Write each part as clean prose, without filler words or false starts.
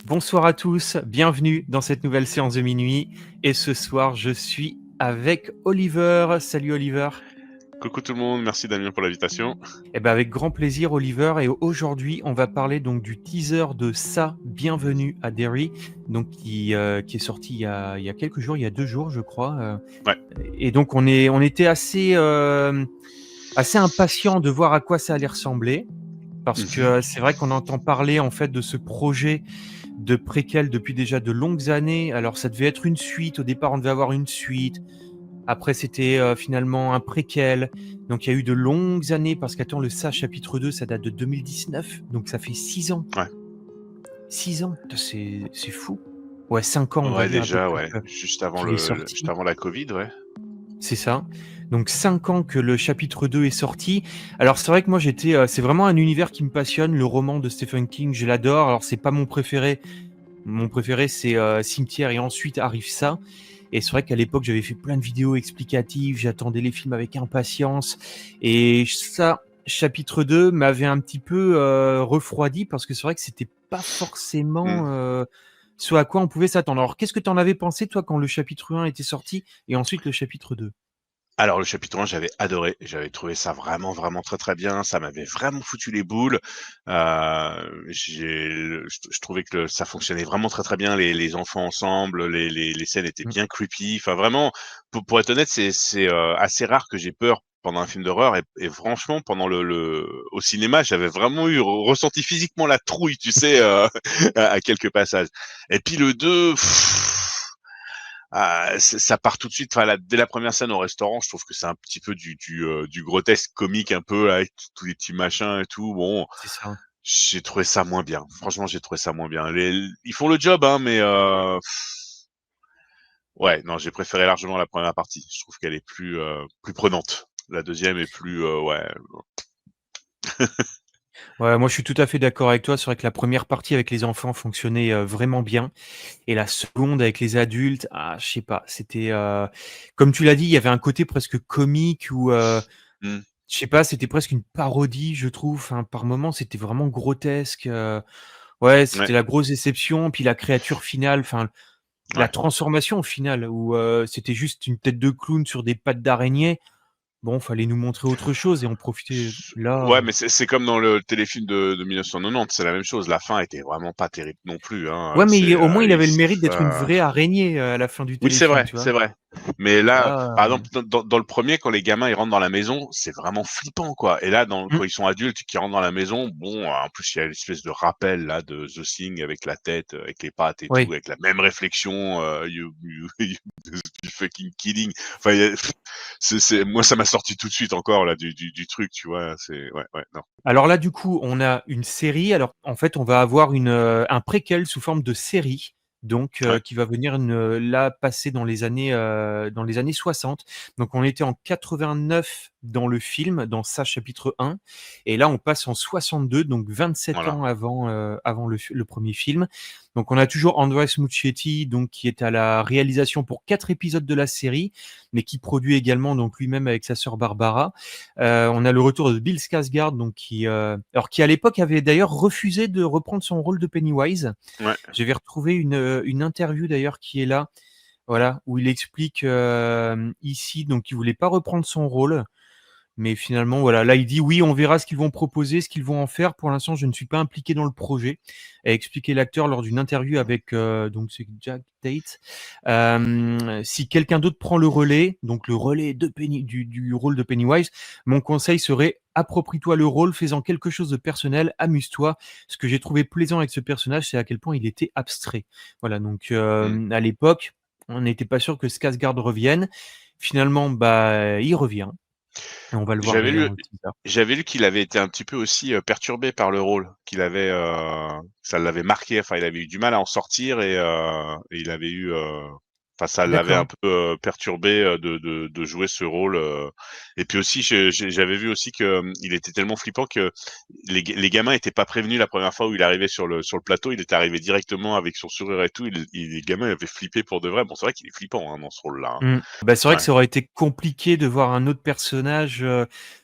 Bonsoir à tous, bienvenue dans cette nouvelle séance de minuit. Et ce soir, je suis avec Oliver. Salut Oliver. Coucou tout le monde, merci Damien pour l'invitation. Eh ben avec grand plaisir Oliver. Et aujourd'hui, on va parler donc du teaser de Ça, Bienvenue à Derry, donc qui est sorti il y a quelques jours, il y a 2 jours je crois. Ouais. Et donc on était assez impatient de voir à quoi ça allait ressembler. Parce que c'est vrai qu'on entend parler en fait de ce projet de préquel depuis déjà de longues années. Alors ça devait être une suite. Au départ, on devait avoir une suite. Après, c'était finalement un préquel. Donc il y a eu de longues années parce qu'attends, le Ça chapitre 2, ça date de 2019. Donc ça fait 6 ans. Ouais. 6 ans. Putain, c'est fou. Ouais, 5 ans, on va Ouais, dire à peu déjà, près ouais. Juste avant qu'il est juste sorti. avant la Covid, ouais. C'est ça. Donc 5 ans que le chapitre 2 est sorti. Alors c'est vrai que moi c'est vraiment un univers qui me passionne, le roman de Stephen King, je l'adore. Alors c'est pas mon préféré. Mon préféré c'est Cimetière et ensuite arrive ça. Et c'est vrai qu'à l'époque j'avais fait plein de vidéos explicatives, j'attendais les films avec impatience. Et ça, chapitre 2 m'avait un petit peu refroidi parce que c'est vrai que c'était pas Mmh. forcément ce à quoi on pouvait s'attendre. Alors qu'est-ce que tu en avais pensé toi quand le chapitre 1 était sorti et ensuite le chapitre 2? Alors le chapitre 1, j'avais adoré, j'avais trouvé ça vraiment, vraiment très, très bien. Ça m'avait vraiment foutu les boules. Je trouvais que ça fonctionnait vraiment très, très bien, les enfants ensemble, les scènes étaient Mmh. bien creepy. Enfin vraiment, pour être honnête, c'est assez rare que j'ai peur pendant un film d'horreur et franchement pendant le au cinéma, j'avais vraiment ressenti physiquement la trouille, tu sais, à quelques passages. Et puis le 2. Ça part tout de suite. Enfin, dès la première scène au restaurant, je trouve que c'est un petit peu du grotesque comique un peu avec tous les petits machins et tout. Bon, C'est ça. j'ai trouvé ça moins bien. Franchement, j'ai trouvé ça moins bien. Ils font le job, hein, mais ouais, non, j'ai préféré largement la première partie. Je trouve qu'elle est plus prenante. La deuxième est plus, ouais. Ouais, moi je suis tout à fait d'accord avec toi. C'est vrai que la première partie avec les enfants fonctionnait vraiment bien. Et la seconde avec les adultes, ah, je sais pas, c'était comme tu l'as dit, il y avait un côté presque comique ou Mmh. je sais pas, c'était presque une parodie, je trouve. Enfin, par moments, c'était vraiment grotesque. Ouais, Ouais, c'était la grosse déception. Puis la créature finale, enfin la ouais. transformation finale où c'était juste une tête de clown sur des pattes d'araignée. Bon, fallait nous montrer autre chose et on profitait Ouais, là. mais c'est comme dans le téléfilm de 1990, c'est la même chose. La fin était vraiment pas terrible non plus, hein, Ouais, mais c'est, au moins il ils avait le mérite d'être une enfin vraie araignée à la fin du oui, téléfilm, tu vois. c'est vrai. Mais là, Là, par exemple, dans le premier, quand les gamins, ils rentrent dans la maison, c'est vraiment flippant, quoi. Et là, mmh, quand ils sont adultes et qu'ils rentrent dans la maison, bon, en plus, il y a l'espèce de rappel, là, de The Thing avec la tête, avec les pattes et tout, ouais. avec la même réflexion, you fucking kidding. Enfin, il y a moi, ça m'a sorti tout de suite encore, là, du truc, tu vois? C'est ouais, ouais, non. Alors là, du coup, on a une série. Alors, en fait, on va avoir un préquel sous forme de série, donc Ouais, qui va venir là passer dans les années 60. Donc, on était en 89 dans le film, dans ça chapitre 1, et là, on passe en 62, donc 27 voilà. ans avant le premier film. Donc, on a toujours Andres Muschietti, donc qui est à la réalisation pour 4 épisodes de la série, mais qui produit également donc lui-même avec sa sœur Barbara. On a le retour de Bill Skarsgård, donc qui à l'époque avait d'ailleurs refusé de reprendre son rôle de Pennywise. Ouais. J'avais retrouvé une interview d'ailleurs qui est là, voilà, où il explique ici donc qu'il voulait pas reprendre son rôle. Mais finalement, voilà, là, il dit: «Oui, on verra ce qu'ils vont proposer, ce qu'ils vont en faire. Pour l'instant, je ne suis pas impliqué dans le projet», a expliqué l'acteur lors d'une interview avec, donc c'est Jack Tate. Si quelqu'un d'autre prend le relais, donc le relais de du rôle de Pennywise, mon conseil serait: approprie-toi le rôle, fais-en quelque chose de personnel, amuse-toi. Ce que j'ai trouvé plaisant avec ce personnage, c'est à quel point il était abstrait. Voilà, donc Mmh. à l'époque, on n'était pas sûr que Skarsgård revienne. Finalement, bah, il revient. Et on va le voir J'avais d'ailleurs lu dans le teaser. j'avais lu qu'il avait été un petit peu aussi, perturbé par le rôle, qu'il avait, ça l'avait marqué, enfin il avait eu du mal à en sortir et il avait eu, enfin ça l'avait un D'accord. peu, perturbé, de jouer ce rôle, et puis aussi j'avais vu aussi que, il était tellement flippant que les gamins étaient pas prévenus la première fois où il arrivait sur le plateau. Il était arrivé directement avec son sourire et tout, les gamins avaient flippé pour de vrai. Bon, c'est vrai qu'il est flippant, hein, dans ce rôle-là, Mmh. Bah, c'est hein. vrai Ouais. que ça aurait été compliqué de voir un autre personnage,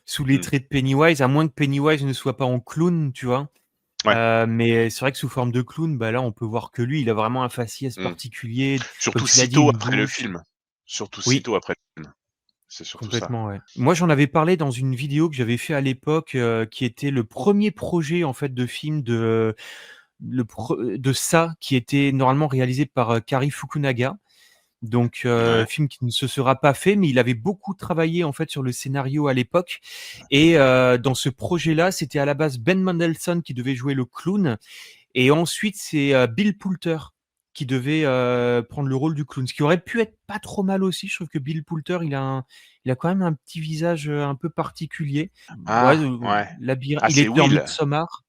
sous les Mmh. traits de Pennywise, à moins que Pennywise ne soit pas en clown, tu vois? Ouais. Mais c'est vrai que sous forme de clown, bah, là, on peut voir que lui, il a vraiment un faciès Mmh. particulier, comme Surtout tu l'as dit, sitôt une après le bouche. film. Surtout Oui, sitôt après le film. C'est surtout ça. complètement, ouais. Moi, j'en avais parlé dans une vidéo que j'avais fait à l'époque, qui était le premier projet, en fait, de film de ça, qui était normalement réalisé par, Cary Fukunaga. Donc, Ouais. film qui ne se sera pas fait, mais il avait beaucoup travaillé en fait sur le scénario à l'époque. Et dans ce projet-là, c'était à la base Ben Mendelsohn qui devait jouer le clown, et ensuite c'est Bill Poulter qui devait prendre le rôle du clown. Ce qui aurait pu être pas trop mal aussi. Je trouve que Bill Poulter, il a quand même un petit visage un peu particulier. Ouais, Ah, ouais. Ah, il c'est était dans Will. Midsommar.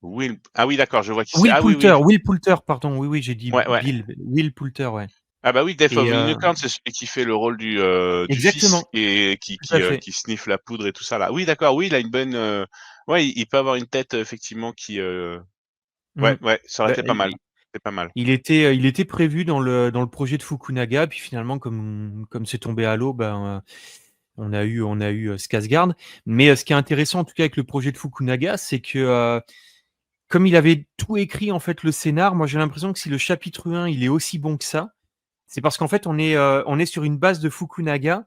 Will. Ah oui, d'accord, je vois qui c'est. Ah oui, oui. Will Poulter, pardon. Oui, oui, j'ai dit Ouais, ouais. Bill. Will Poulter, ouais. Ah bah oui, Death Et of a Unicorn, c'est celui qui fait le rôle du fils exactement, et tout à fait. qui sniffe la poudre et tout ça là. Oui, d'accord, oui, il a une bonne, ouais, il peut avoir une tête effectivement qui, Mmh. ouais, ouais, ça aurait Bah, été pas mal. C'est pas mal. il était prévu dans le projet de Fukunaga, puis finalement comme c'est tombé à l'eau, ben, on a eu, Skarsgård. Mais, ce qui est intéressant en tout cas avec le projet de Fukunaga, c'est que, comme il avait tout écrit en fait le scénar, moi j'ai l'impression que si le chapitre 1 il est aussi bon que ça, c'est parce qu'en fait on est sur une base de Fukunaga.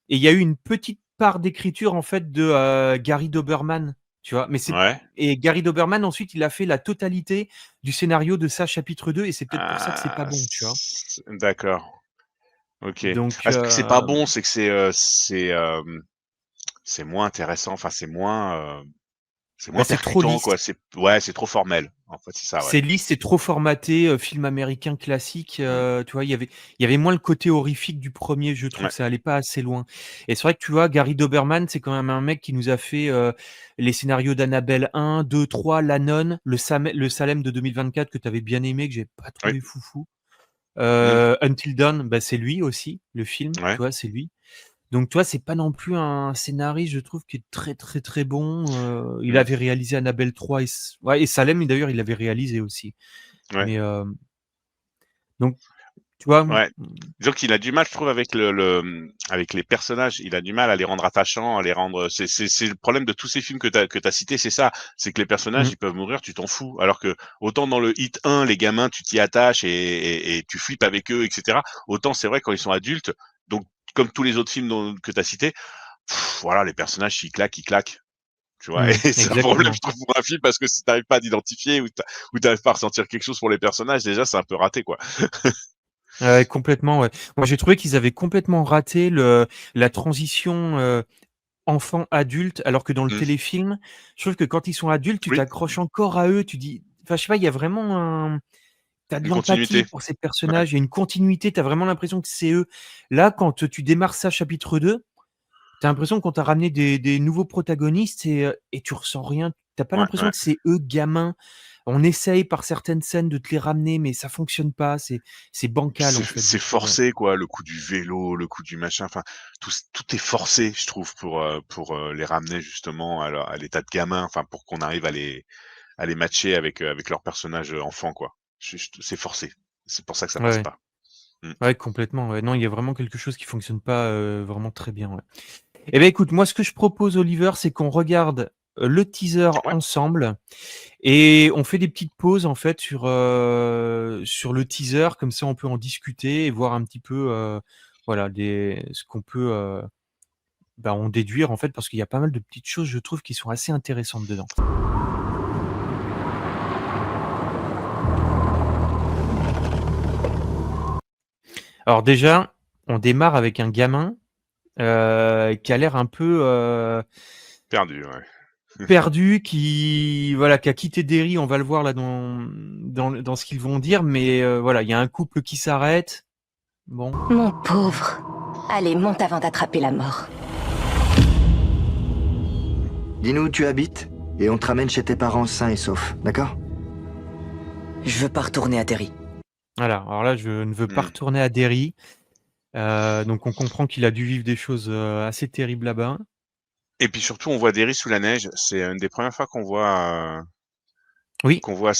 Et il y a eu une petite part d'écriture en fait de, Gary Doberman, tu vois? Mais c'est Ouais. Et Gary Doberman ensuite il a fait la totalité du scénario de ça chapitre 2 et c'est peut-être pour ça que c'est pas Ah, bon, tu vois? d'accord, OK. Donc Ah, c'est pas que c'est pas bon, c'est que c'est moins intéressant, enfin c'est bah, moins c'est trop percutant lisse. quoi, c'est trop formel. En fait, c'est ça, ouais. C'est lisse, c'est trop formaté, film américain classique, Mmh. tu vois? Il y avait moins le côté horrifique du premier, je trouve, Ouais, ça allait pas assez loin. Et c'est vrai que, tu vois, Gary Doberman, c'est quand même un mec qui nous a fait, les scénarios d'Annabelle 1, 2, 3, La Nonne, le Salem de 2024 que tu avais bien aimé, que j'ai pas oui. trouvé foufou. Mmh. Until Dawn, bah, c'est lui aussi, le film, tu Ouais. vois? C'est lui. Donc tu vois, c'est pas non plus un scénariste, je trouve, qui est très, très, très bon. Il Mmh. avait réalisé Annabelle 3 et Salem, et d'ailleurs, il l'avait réalisé aussi. Ouais. Mais, donc tu vois? Ouais. Disons qu'il a du mal, je trouve, avec avec les personnages. Il a du mal à les rendre attachants, à les rendre. C'est le problème de tous ces films que t'as cités, c'est ça. C'est que les personnages, Mmh, ils peuvent mourir, tu t'en fous. Alors que autant dans le Hit 1, les gamins, tu t'y attaches et tu flippes avec eux, etc. Autant c'est vrai quand ils sont adultes. Donc comme tous les autres films que t'as cités, voilà, les personnages, ils claquent. Tu vois, et mmh, c'est un problème, exactement. je trouve, pour un film parce que si t'arrives pas à t'identifier ou t'arrives pas à ressentir quelque chose pour les personnages, déjà, c'est un peu raté, quoi. Ouais, complètement, ouais. Moi, j'ai trouvé qu'ils avaient complètement raté la transition, enfant-adulte, alors que dans le Mmh. téléfilm, je trouve que quand ils sont adultes, tu Oui, t'accroches encore à eux, tu dis enfin, je sais pas, il y a vraiment tu de une l'empathie continuité. pour ces Ouais. personnages, il y a une continuité, tu as vraiment l'impression que c'est eux. Là, quand tu démarres ça chapitre 2, tu as l'impression qu'on t'a ramené des nouveaux protagonistes et tu ressens rien. Tu as pas Ouais, l'impression ouais. que c'est eux gamins. On essaye par certaines scènes de te les ramener, mais ça fonctionne pas, c'est Puis bancal en fait, je c'est trouve, ouais. forcé, quoi, le coup du vélo, le coup du machin, enfin, tout est forcé, je trouve, pour, les ramener justement à l'état de gamin, enfin, pour qu'on arrive à les matcher avec leurs personnages, enfants, quoi. Je c'est forcé. C'est pour ça que ça Ouais, passe ouais. pas. Mmh. Ouais, complètement, ouais. Non, il y a vraiment quelque chose qui fonctionne pas, vraiment très bien, ouais. Eh beh, écoute, moi, ce que je propose, Oliver, c'est qu'on regarde, le teaser Ouais. ensemble et on fait des petites pauses, en fait, sur le teaser. Comme ça, on peut en discuter et voir un petit peu, voilà, ce qu'on peut, bah, en déduire, en fait, parce qu'il y a pas mal de petites choses, je trouve, qui sont assez intéressantes dedans. Alors déjà, on démarre avec un gamin, qui a l'air un peu, Perdu, ouais. perdu, voilà, qui a quitté Derry. On va le voir là dans ce qu'ils vont dire, mais voilà, il y a un couple qui s'arrête. Bon, Mon pauvre. Allez, monte avant d'attraper la mort. Dis-nous où tu habites, et on te ramène chez tes parents sains et saufs, d'accord? Je veux pas retourner à Derry. voilà. Alors là, je ne veux pas Mmh. retourner à Derry. Donc on comprend qu'il a dû vivre des choses, assez terribles là-bas. Et puis surtout, on voit Derry sous la neige. C'est une des premières fois Oui, qu'on voit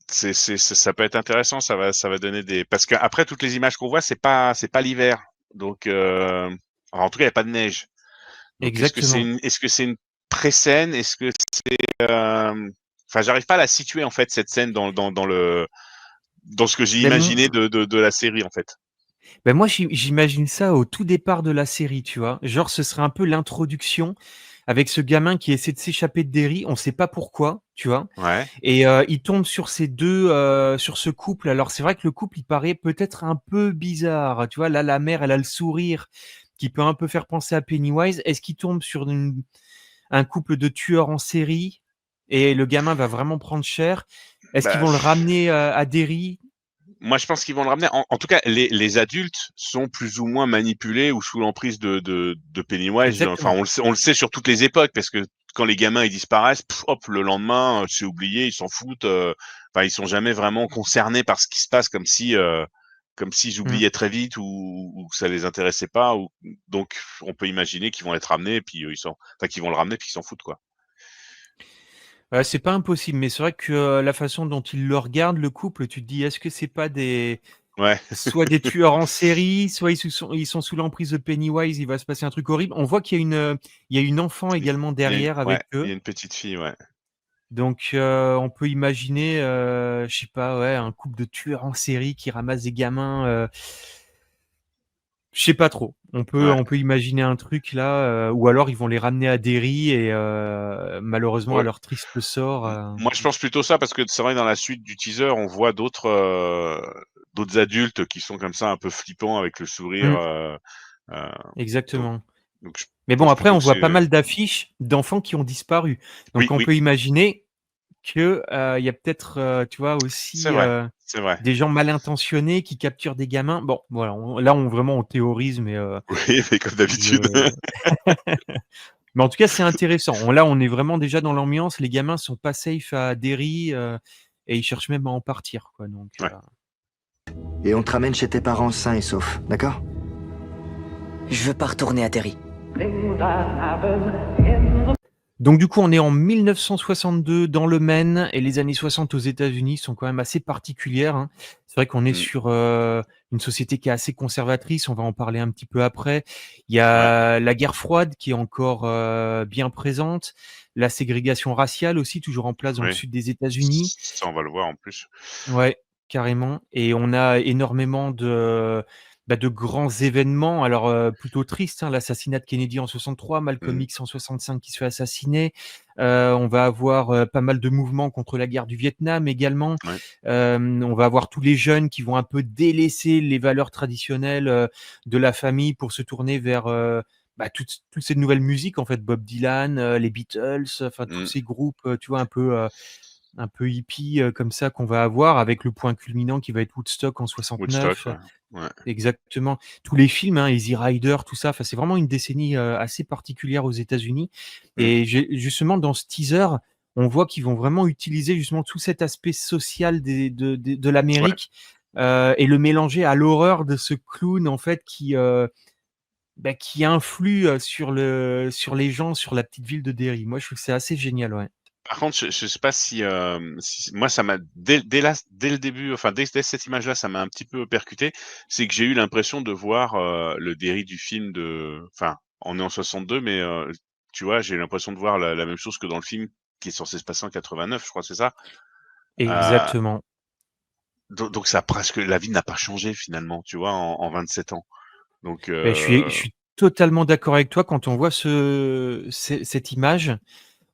ça peut être intéressant, ça va donner des parce qu'après toutes les images qu'on voit, c'est pas l'hiver. Donc en tout cas, il y a pas de neige. Donc exactement. est-ce que c'est une pré-scène? Est-ce que Enfin, j'arrive pas à la situer en fait cette scène dans ce que j'ai Ben, imaginé de la série en fait. moi, j'imagine ça au tout départ de la série, tu vois? Genre, ce serait un peu l'introduction avec ce gamin qui essaie de s'échapper de Derry, on sait pas pourquoi, tu vois? Ouais. Et il tombe sur ces 2, sur ce couple. Alors c'est vrai que le couple, il paraît peut-être un peu bizarre, tu vois? Là, la mère, elle a le sourire qui peut un peu faire penser à Pennywise. Est-ce qu'il tombe sur un couple de tueurs en série et le gamin va vraiment prendre cher? Est-ce qu'ils Bah, vont le ramener, à Derry? moi, je pense qu'ils vont le ramener. En tout cas, les adultes sont plus ou moins manipulés ou sous l'emprise de Pennywise. Enfin, Exactement. on le sait sur toutes les époques, parce que quand les gamins ils disparaissent, hop, le lendemain, c'est oublié, ils s'en foutent. Enfin, ils sont jamais vraiment concernés par ce qui se passe, comme s'ils Mmh. oubliaient très vite ou que ça les intéressait pas. Donc, on peut imaginer qu'ils vont être ramenés, puis qu'ils vont le ramener, puis qu'ils s'en foutent, quoi. C'est pas impossible, mais c'est vrai que, la façon dont il le regarde, le couple, tu te dis: «Est-ce que c'est pas Ouais. soit des tueurs en série, soit ils sont sous l'emprise de Pennywise, il va se passer un truc horrible». On voit qu'il y a il y a une enfant également derrière Ouais, avec il y eux, a une petite fille, ouais. donc on peut imaginer, je sais pas, ouais, un couple de tueurs en série qui ramassent des gamins, je sais pas trop. Ouais. On peut imaginer un truc là, ou alors ils vont les ramener à Derry et malheureusement à Ouais. leur triste sort, Moi, je pense plutôt ça parce que c'est vrai que dans la suite du teaser, on voit d'autres adultes qui sont comme ça un peu flippants avec le sourire, mmh, heu, donc exactement. donc je Mais bon, pense après, plutôt on que voit c'est, pas mal d'affiches d'enfants qui ont disparu. oui, Donc on oui, peut imaginer que, il y a peut-être, tu vois c'est aussi, vrai, c'est vrai. des gens mal intentionnés qui capturent des gamins. Bon, voilà, on vraiment on théorise, mais, Oui, mais comme d'habitude. je mais en tout cas, c'est intéressant. On est vraiment déjà dans l'ambiance. Les gamins sont pas safe à Derry, et ils cherchent même à en partir, quoi, donc, Ouais. Et on te ramène chez tes parents sains et saufs, d'accord? Je veux pas retourner à Terry. Donc du coup, on est en 1962 dans le Maine et les années 60 aux États-Unis sont quand même assez particulières, hein. C'est vrai qu'on est Mmh. sur, une société qui est assez conservatrice, on va en parler un petit peu après. Il y Ouais. a la guerre froide qui est encore, bien présente, la ségrégation raciale aussi toujours en place dans le Oui. sud des États-Unis. Ça, on va le voir en plus. Ouais, carrément, et on a énormément de grands événements, alors, plutôt tristes, hein, l'assassinat de Kennedy en 63, Malcolm Mmh. X en 65 qui se fait assassiner. On va avoir, pas mal de mouvements contre la guerre du Vietnam également. Ouais. On va avoir tous les jeunes qui vont un peu délaisser les valeurs traditionnelles, de la famille pour se tourner vers, toutes ces nouvelles musiques en fait, Bob Dylan, les Beatles, enfin tous Mmh. ces groupes, tu vois un peu hippie, comme ça qu'on va avoir avec le point culminant qui va être Woodstock en Woodstock, 69, ouais. Ouais. exactement. Tous les films, hein, Easy Rider, tout ça, enfin, c'est vraiment une décennie, assez particulière aux États-Unis Mmh. et j'ai justement dans ce teaser, on voit qu'ils vont vraiment utiliser justement tout cet aspect social de Ouais. l'Amérique, et le mélanger à l'horreur de ce clown en fait qui influe, sur les gens, sur la petite ville de Derry. Moi, je trouve que c'est assez génial, ouais. Par contre, je sais pas si moi ça m'a dès le début, enfin dès cette image-là, ça m'a un petit peu percuté. C'est que j'ai eu l'impression de voir, le Derry du film enfin, on est en 62, mais tu vois, j'ai l'impression de voir la même chose que dans le film qui est censé se passer en 89, je crois, c'est ça? Heu, Exactement. donc ça a presque la vie n'a pas changé finalement, tu vois, en 27 ans. Donc Je suis totalement d'accord avec toi quand on voit cette image,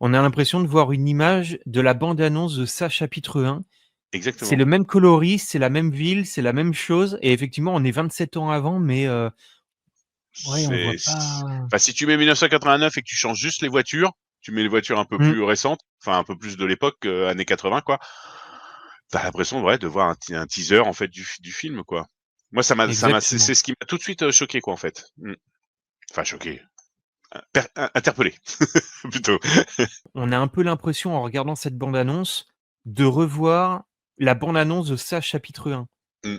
on a l'impression de voir une image de la bande annonce de Ça chapitre 1. C'est exactement. le même coloriste, c'est la même ville, c'est la même chose et effectivement on est 27 ans avant mais ouais on voit pas Enfin, si tu mets 1989 et que tu changes juste les voitures, tu mets les voitures un peu mmh, plus récentes, enfin un peu plus de l'époque, années 80 quoi, tu as l'impression, ouais, de voir un teaser en fait du film quoi. Moi exactement. c'est ce qui m'a tout de suite, choqué quoi en fait. Mmh. Enfin choqué, interpellé plutôt. On a un peu l'impression en regardant cette bande annonce de revoir la bande annonce de Ça chapitre 1. Mmh.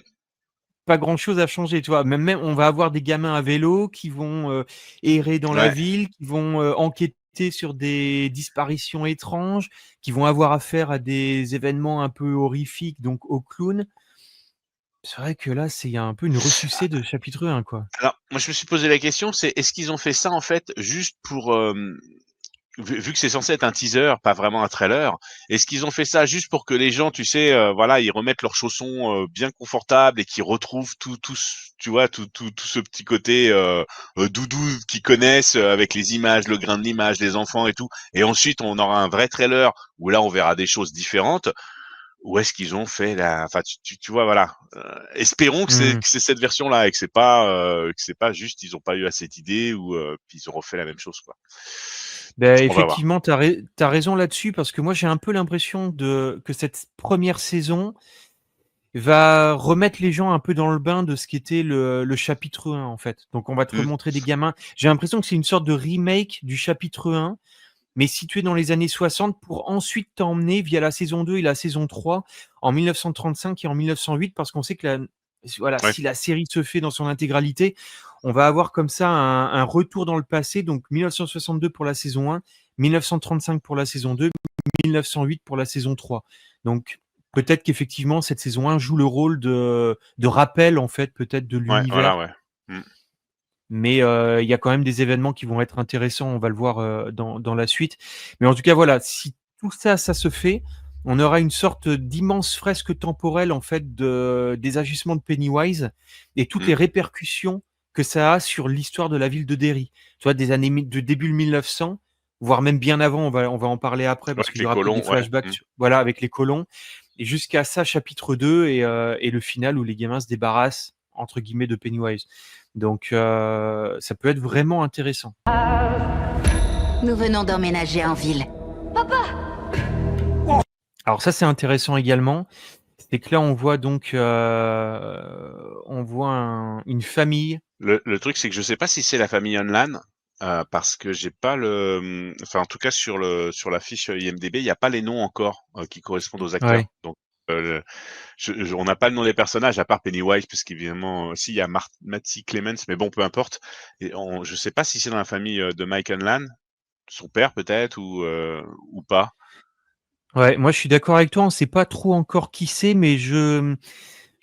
Pas grand chose a changé, tu vois? Même on va avoir des gamins à vélo qui vont, errer dans la Ouais. ville, qui vont, enquêter sur des disparitions étranges, qui vont avoir affaire à des événements un peu horrifiques, donc aux clowns. C'est vrai que là, c'est un peu une ressucée de chapitre 1, quoi. Alors, moi je me suis posé la question, c'est est-ce qu'ils ont fait ça en fait juste pour, vu que c'est censé être un teaser, pas vraiment un trailer, est-ce qu'ils ont fait ça juste pour que les gens, tu sais, voilà, ils remettent leurs chaussons bien confortables et qu'ils retrouvent tu vois, tout ce petit côté doudou qu'ils connaissent avec les images, le grain de l'image, les enfants et tout. Et ensuite, on aura un vrai trailer où là, on verra des choses différentes. Ou est-ce qu'ils ont fait la, enfin, tu vois, voilà. Espérons Mmh. que c'est cette version-là et que c'est pas juste, ils ont pas eu assez d'idées ou puis ils ont refait la même chose, quoi. Beh, On va voir. effectivement, tu as raison là-dessus parce que moi, j'ai un peu l'impression que cette première saison va remettre les gens un peu dans le bain de ce qu'était le chapitre 1, en fait. Donc on va te Mmh. remontrer des gamins. J'ai l'impression que c'est une sorte de remake du chapitre 1, mais situé dans les années 60 pour ensuite t'emmener via la saison 2 et la saison 3 en 1935 et en 1908 parce qu'on sait que voilà, Ouais, si la série se fait dans son intégralité, on va avoir comme ça un retour dans le passé, donc 1962 pour la saison 1, 1935 pour la saison 2, 1908 pour la saison 3. Donc peut-être qu'effectivement cette saison 1 joue le rôle de rappel en fait peut-être de ouais, voilà, l'univers, ouais. Mmh. mais il y a quand même des événements qui vont être intéressants, on va le voir dans la suite. Mais en tout cas voilà, si tout ça, ça se fait, on aura une sorte d'immense fresque temporelle en fait des agissements de Pennywise et toutes Mmh. les répercussions que ça a sur l'histoire de la ville de Derry. Tu vois, des années de début 1900, voire même bien avant, on va en parler après Ouais, parce avec qu'il y les aura peut-être des colons, ouais. flashbacks Mmh. voilà, avec les colons et jusqu'à ça, chapitre 2 et le final où les gamins se «débarrassent» entre guillemets de Pennywise. Donc ça peut être vraiment intéressant. Nous venons d'emménager en ville. Alors ça, c'est intéressant également. C'est que là, on voit donc, on voit une famille. Le truc, c'est que je sais pas si c'est la famille Hanlan, parce que j'ai pas enfin, en tout cas, sur la fiche IMDb, il y a pas les noms encore, qui correspondent aux acteurs. Ouais. Donc, le on n'a pas le nom des personnages à part Pennywise, puisqu'évidemment, si, il y a Matty Clements, mais bon, peu importe. Et je sais pas si c'est dans la famille, de Mike Hanlan, son père peut-être ou pas. Ouais, moi je suis d'accord avec toi, on sait pas trop encore qui c'est, mais je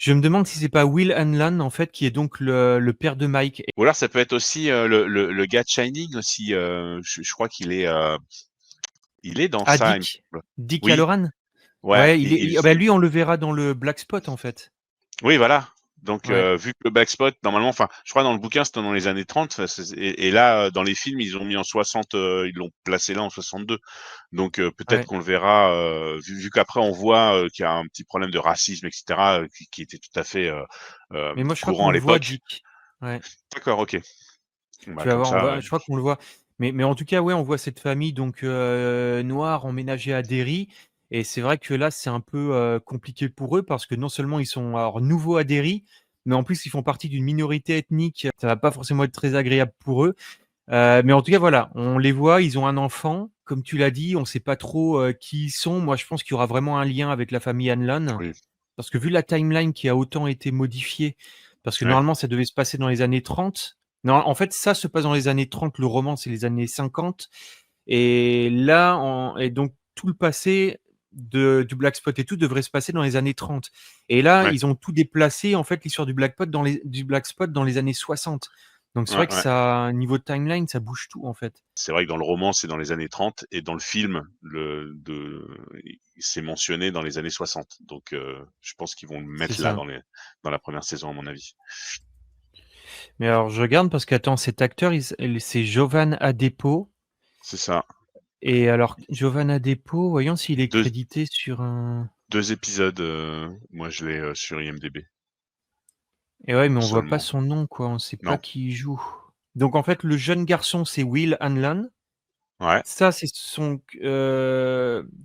me demande si c'est pas Will Hanlan, en fait, qui est donc le père de Mike. Ou alors ça peut être aussi, le gars de Shining aussi, je crois il est dans Ah, ça, il me Dick? semble. Dick Oui, Hallorann? ouais, Ouais, ah bah, lui, on le verra dans le Black Spot, en fait. oui, voilà. Donc, Ouais, vu que le Black Spot, normalement, enfin, je crois dans le bouquin, c'était dans les années 30, enfin, et là, dans les films, ils ont mis en 60, ils l'ont placé là en 62. Donc, peut-être ouais. qu'on le verra, vu qu'après on voit, qu'il y a un petit problème de racisme et cetera, qui était tout à fait, Mais moi, je crois qu'on courant à le voit, l'époque. Dick. Ouais. D'accord, OK. Bon, bah, Tu vas comme voir, ça, je crois qu'on le voit. Mais en tout cas, ouais, on voit cette famille donc noire emménagée à Derry et c'est vrai que là, c'est un peu, compliqué pour eux parce que non seulement ils sont alors nouveaux à Derry, mais en plus ils font partie d'une minorité ethnique. Ça va pas forcément être très agréable pour eux. Mais en tout cas, voilà, on les voit, ils ont un enfant. Comme tu l'as dit, on sait pas trop, qui ils sont. Moi, je pense qu'il y aura vraiment un lien avec la famille Hanlon oui, parce que vu la timeline qui a autant été modifiée, parce que ouais, normalement ça devait se passer dans les années 30. Non, en fait, ça se passe dans les années 30, le roman, c'est les années 50 et là et donc tout le passé du Black Spot et tout devrait se passer dans les années 30 et là, ouais, ils ont tout déplacé, en fait, l'histoire du Black Spot dans les années 60. Donc c'est ouais, vrai que ouais. ça niveau de timeline, ça bouge tout, en fait. C'est vrai que dans le roman, c'est dans les années 30 et dans le film, c'est mentionné dans les années 60. Donc, je pense qu'ils vont le C'est mettre là ça. dans la première saison, à mon avis. Mais alors je regarde parce qu'attends, cet acteur, c'est Jovan Adepo. C'est ça. Et alors, Giovanna Adepo, voyons s'il est Deux crédité sur un. 2 épisodes, moi je l'ai, sur IMDb, Et ouais, mais on voit pas seulement. son nom, quoi. On sait pas Non. qui il joue. Donc en fait, le jeune garçon, c'est Will Hanlan. Ouais, Ça, c'est son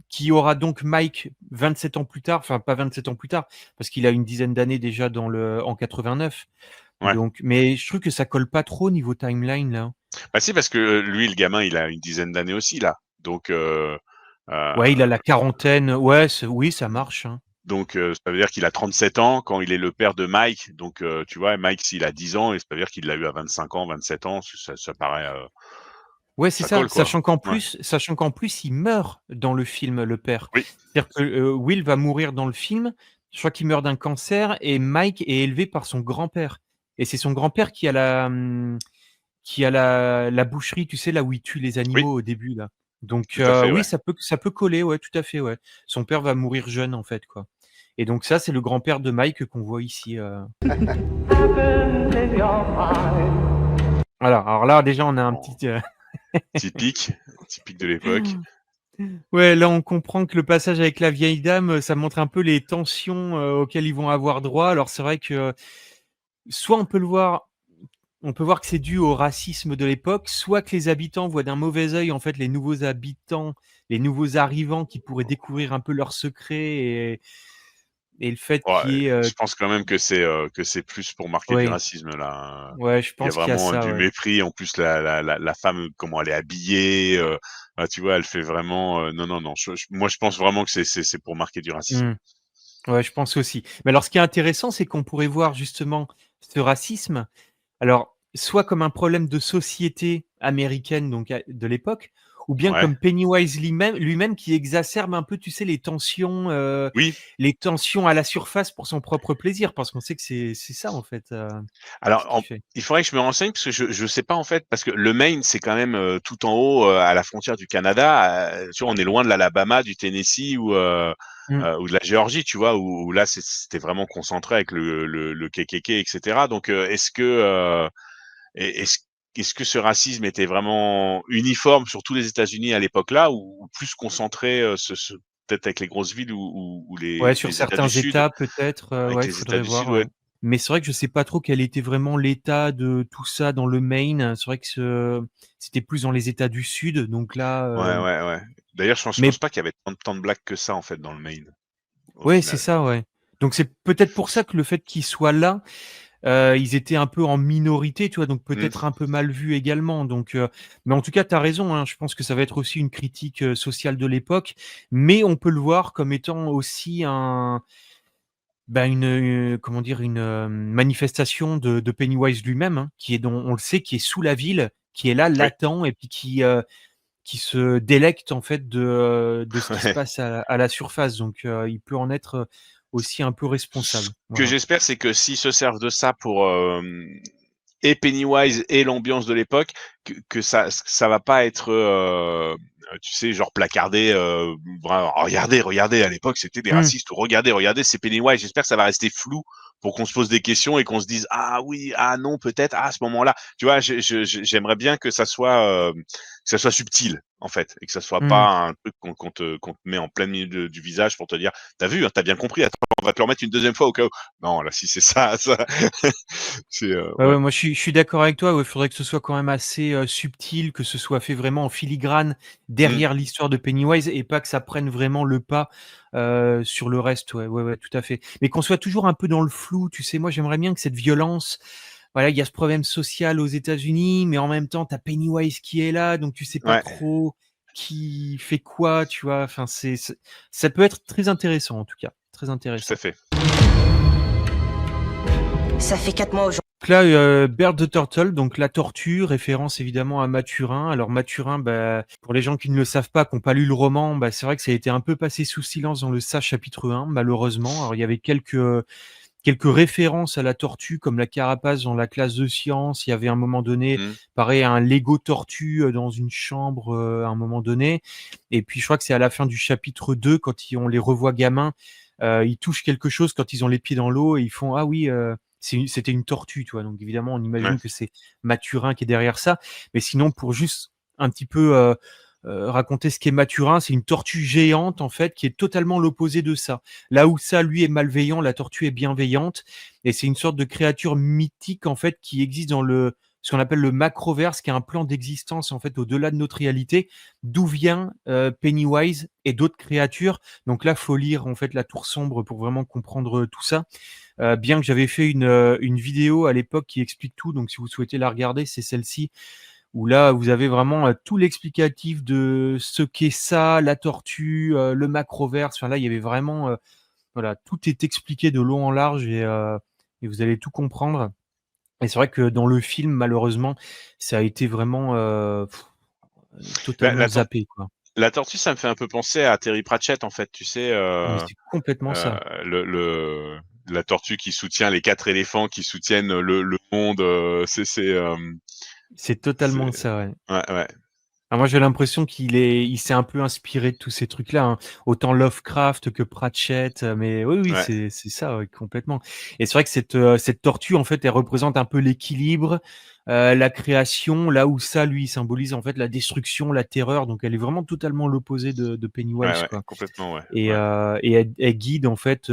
qui aura donc Mike 27 ans plus tard. Enfin, pas 27 ans plus tard, parce qu'il a une dizaine d'années déjà en 89. ouais. Donc, mais je trouve que ça colle pas trop niveau timeline là. Bah si, parce que, lui, le gamin, il a une dizaine d'années aussi là. Donc, heu, Ouais, il a la quarantaine. Ouais, oui, ça marche, hein. ça veut dire qu'il a 37 ans quand il est le père de Mike. Donc, tu vois, Mike, s'il a 10 ans, et ça veut dire qu'il l'a eu à 25 ans, 27 ans, ça paraît, Ouais, c'est ça ça, colle quoi. Ouais. sachant qu'en plus, il meurt dans le film, le père. Oui, C'est-à-dire que, Will va mourir dans le film, je crois qu'il meurt d'un cancer et Mike est élevé par son grand-père et c'est son grand-père qui a la boucherie, tu sais, là où il tue les oui, animaux au début, là. Donc Tout à fait, oui, ouais. ça peut coller, ouais, tout à fait, ouais. Son père va mourir jeune, en fait, quoi. Et donc ça, c'est le grand-père de Mike qu'on voit ici. Voilà, alors là, déjà, on a un Bon, petit. typique, typique de l'époque. Ouais, là, on comprend que le passage avec la vieille dame, ça montre un peu les tensions auxquelles ils vont avoir droit. Alors, c'est vrai que soit on peut voir que c'est dû au racisme de l'époque, soit que les habitants voient d'un mauvais œil, en fait, les nouveaux habitants, les nouveaux arrivants qui pourraient découvrir un peu leurs secrets et le fait qu'il Ouais, y ait. je pense quand même que c'est plus pour marquer du Ouais, racisme là. ouais, je Il y a pense qu'il y a vraiment ça, du ouais. mépris. En plus, la femme, comment elle est habillée, tu vois, elle fait vraiment, non, non, non. Moi, je pense vraiment que c'est pour marquer du racisme. Mmh. Ouais, je pense aussi. Mais alors, ce qui est intéressant, c'est qu'on pourrait voir justement ce racisme, alors soit comme un problème de société américaine, donc de l'époque, ou bien Ouais. comme Pennywise lui-même qui exacerbe un peu, tu sais, Oui. les tensions à la surface pour son propre plaisir, parce qu'on sait que c'est ça en fait, ce Alors, qu'il fait. il faudrait que je me renseigne parce que je sais pas en fait, parce que le Maine, c'est quand même tout en haut à la frontière du Canada. Tu vois, on est loin de l'Alabama, du Tennessee Mmh. ou de la Géorgie, tu vois, où là c'était vraiment concentré avec le KKK, etc. Donc, est-ce est-ce que ce racisme était vraiment uniforme sur tous les États-Unis à l'époque-là, ou plus concentré, peut-être avec les grosses villes ou Ouais, sur les États du certains Sud, états peut-être, avec ouais, il les États faudrait du Sud, voir, ouais. ouais. Mais c'est vrai que je sais pas trop quel était vraiment l'état de tout ça dans le Maine. C'est vrai que c'était plus dans les États du sud, donc là, Ouais, ouais, ouais. D'ailleurs, je pense mais pas qu'il y avait tant de blagues que ça, en fait, dans le Maine, au ouais, c'est final. ça, ouais. Donc c'est peut-être pour ça que le fait qu'ils soient là, ils étaient un peu en minorité, tu vois? Donc peut-être Mmh. un peu mal vus également, donc mais en tout cas, tu as raison, hein, je pense que ça va être aussi une critique, sociale de l'époque, mais on peut le voir comme étant aussi comment dire? Manifestation de Pennywise lui-même, hein, qui est dont on le sait, qui est sous la ville, qui est là, Oui. latent et puis qui se délecte en fait de ce qui se Ouais. passe à la surface, donc il peut en être, aussi un peu Ce responsable. que Voilà. j'espère, c'est que s'ils se servent de ça pour, et Pennywise et l'ambiance de l'époque, que ça va pas être, tu sais, genre placardé, vraiment: «Regardez, regardez, à l'époque, c'était des Mmh. racistes» ou «Regardez, regardez, c'est Pennywise». J'espère que ça va rester flou pour qu'on se pose des questions et qu'on se dise: «Ah oui, ah non, peut-être, ah à ce moment-là». Tu vois? J'aimerais bien que ça soit subtil, en fait, et que ça soit Mmh. pas un truc qu'on te met en plein milieu du visage pour te dire: «Tu as vu, hein, tu as bien compris, attends, on va te le remettre une deuxième fois au cas où». Non, là, si c'est ça, c'est, Ouais, ouais. ouais, moi je suis d'accord avec toi, ouais, il faudrait que ce soit quand même assez, subtil, que ce soit fait vraiment en filigrane Mmh. derrière l'histoire de Pennywise et pas que ça prenne vraiment le pas, sur le reste, ouais, ouais, ouais, tout à fait. Mais qu'on soit toujours un peu dans le flou, tu sais? Moi, j'aimerais bien que cette violence, voilà, il y a ce problème social aux États-Unis, mais en même temps, tu as Pennywise qui est là, donc tu sais pas Ouais, trop qui fait quoi, tu vois? Enfin, ça peut être très intéressant en tout cas, très tout à intéressant. fait. Ça fait 4 mois aujourd'hui. Donc là, Bear the Turtle, donc la tortue, référence évidemment à Mathurin. Alors Mathurin, bah, pour les gens qui ne le savent pas, qui n'ont pas lu le roman, bah, c'est vrai que ça a été un peu passé sous silence dans le Ça chapitre 1, malheureusement. Alors il y avait quelques références à la tortue, comme la carapace dans la classe de sciences. Il y avait à un moment donné, Mmh. pareil, un Lego tortue, dans une chambre, à un moment donné. Et puis je crois que c'est à la fin du chapitre 2, quand on les revoit gamins, ils touchent quelque chose quand ils ont les pieds dans l'eau et ils font: «Ah oui, c'était une tortue», tu vois? Donc évidemment, on Ouais. imagine que c'est Mathurin qui est derrière ça. Mais sinon, pour juste un petit peu, raconter ce qu'est Mathurin, c'est une tortue géante, en fait, qui est totalement l'opposé de ça. Là où ça, lui, est malveillant, la tortue est bienveillante et c'est une sorte de créature mythique, en fait, qui existe dans ce qu'on appelle le macroverse, qui est un plan d'existence, en fait, au-delà de notre réalité, d'où vient, Pennywise et d'autres créatures. Donc là, faut lire, en fait, La Tour Sombre pour vraiment comprendre, tout ça. Bien que j'avais fait une vidéo à l'époque qui explique tout, donc si vous souhaitez la regarder, c'est celle-ci, où là, vous avez vraiment, tout l'explicatif de ce qu'est ça, la tortue, le macroverse. Enfin là, il y avait vraiment, voilà, tout est expliqué de long en large et vous allez tout comprendre. Et c'est vrai que dans le film, malheureusement, ça a été vraiment, La totalement la tor zappé, quoi. la tortue, ça me fait un peu penser à Terry Pratchett, en fait, tu sais, Ah mais c'est complètement ça. le la tortue qui soutient les 4 éléphants qui soutiennent le monde, C'est c'est totalement ça, ouais. ouais, ouais. Moi, j'ai l'impression il s'est un peu inspiré de tous ces trucs-là, hein. Autant Lovecraft que Pratchett, mais oui, oui, Ouais, c'est ça, ouais, complètement. Et c'est vrai que cette tortue, en fait, elle représente un peu l'équilibre, la création, là où ça, lui, il symbolise, en fait, la destruction, la terreur. Donc elle est vraiment totalement l'opposé de ouais, Pennywise, ouais, quoi. complètement, ouais, Et ouais. elle guide, en fait,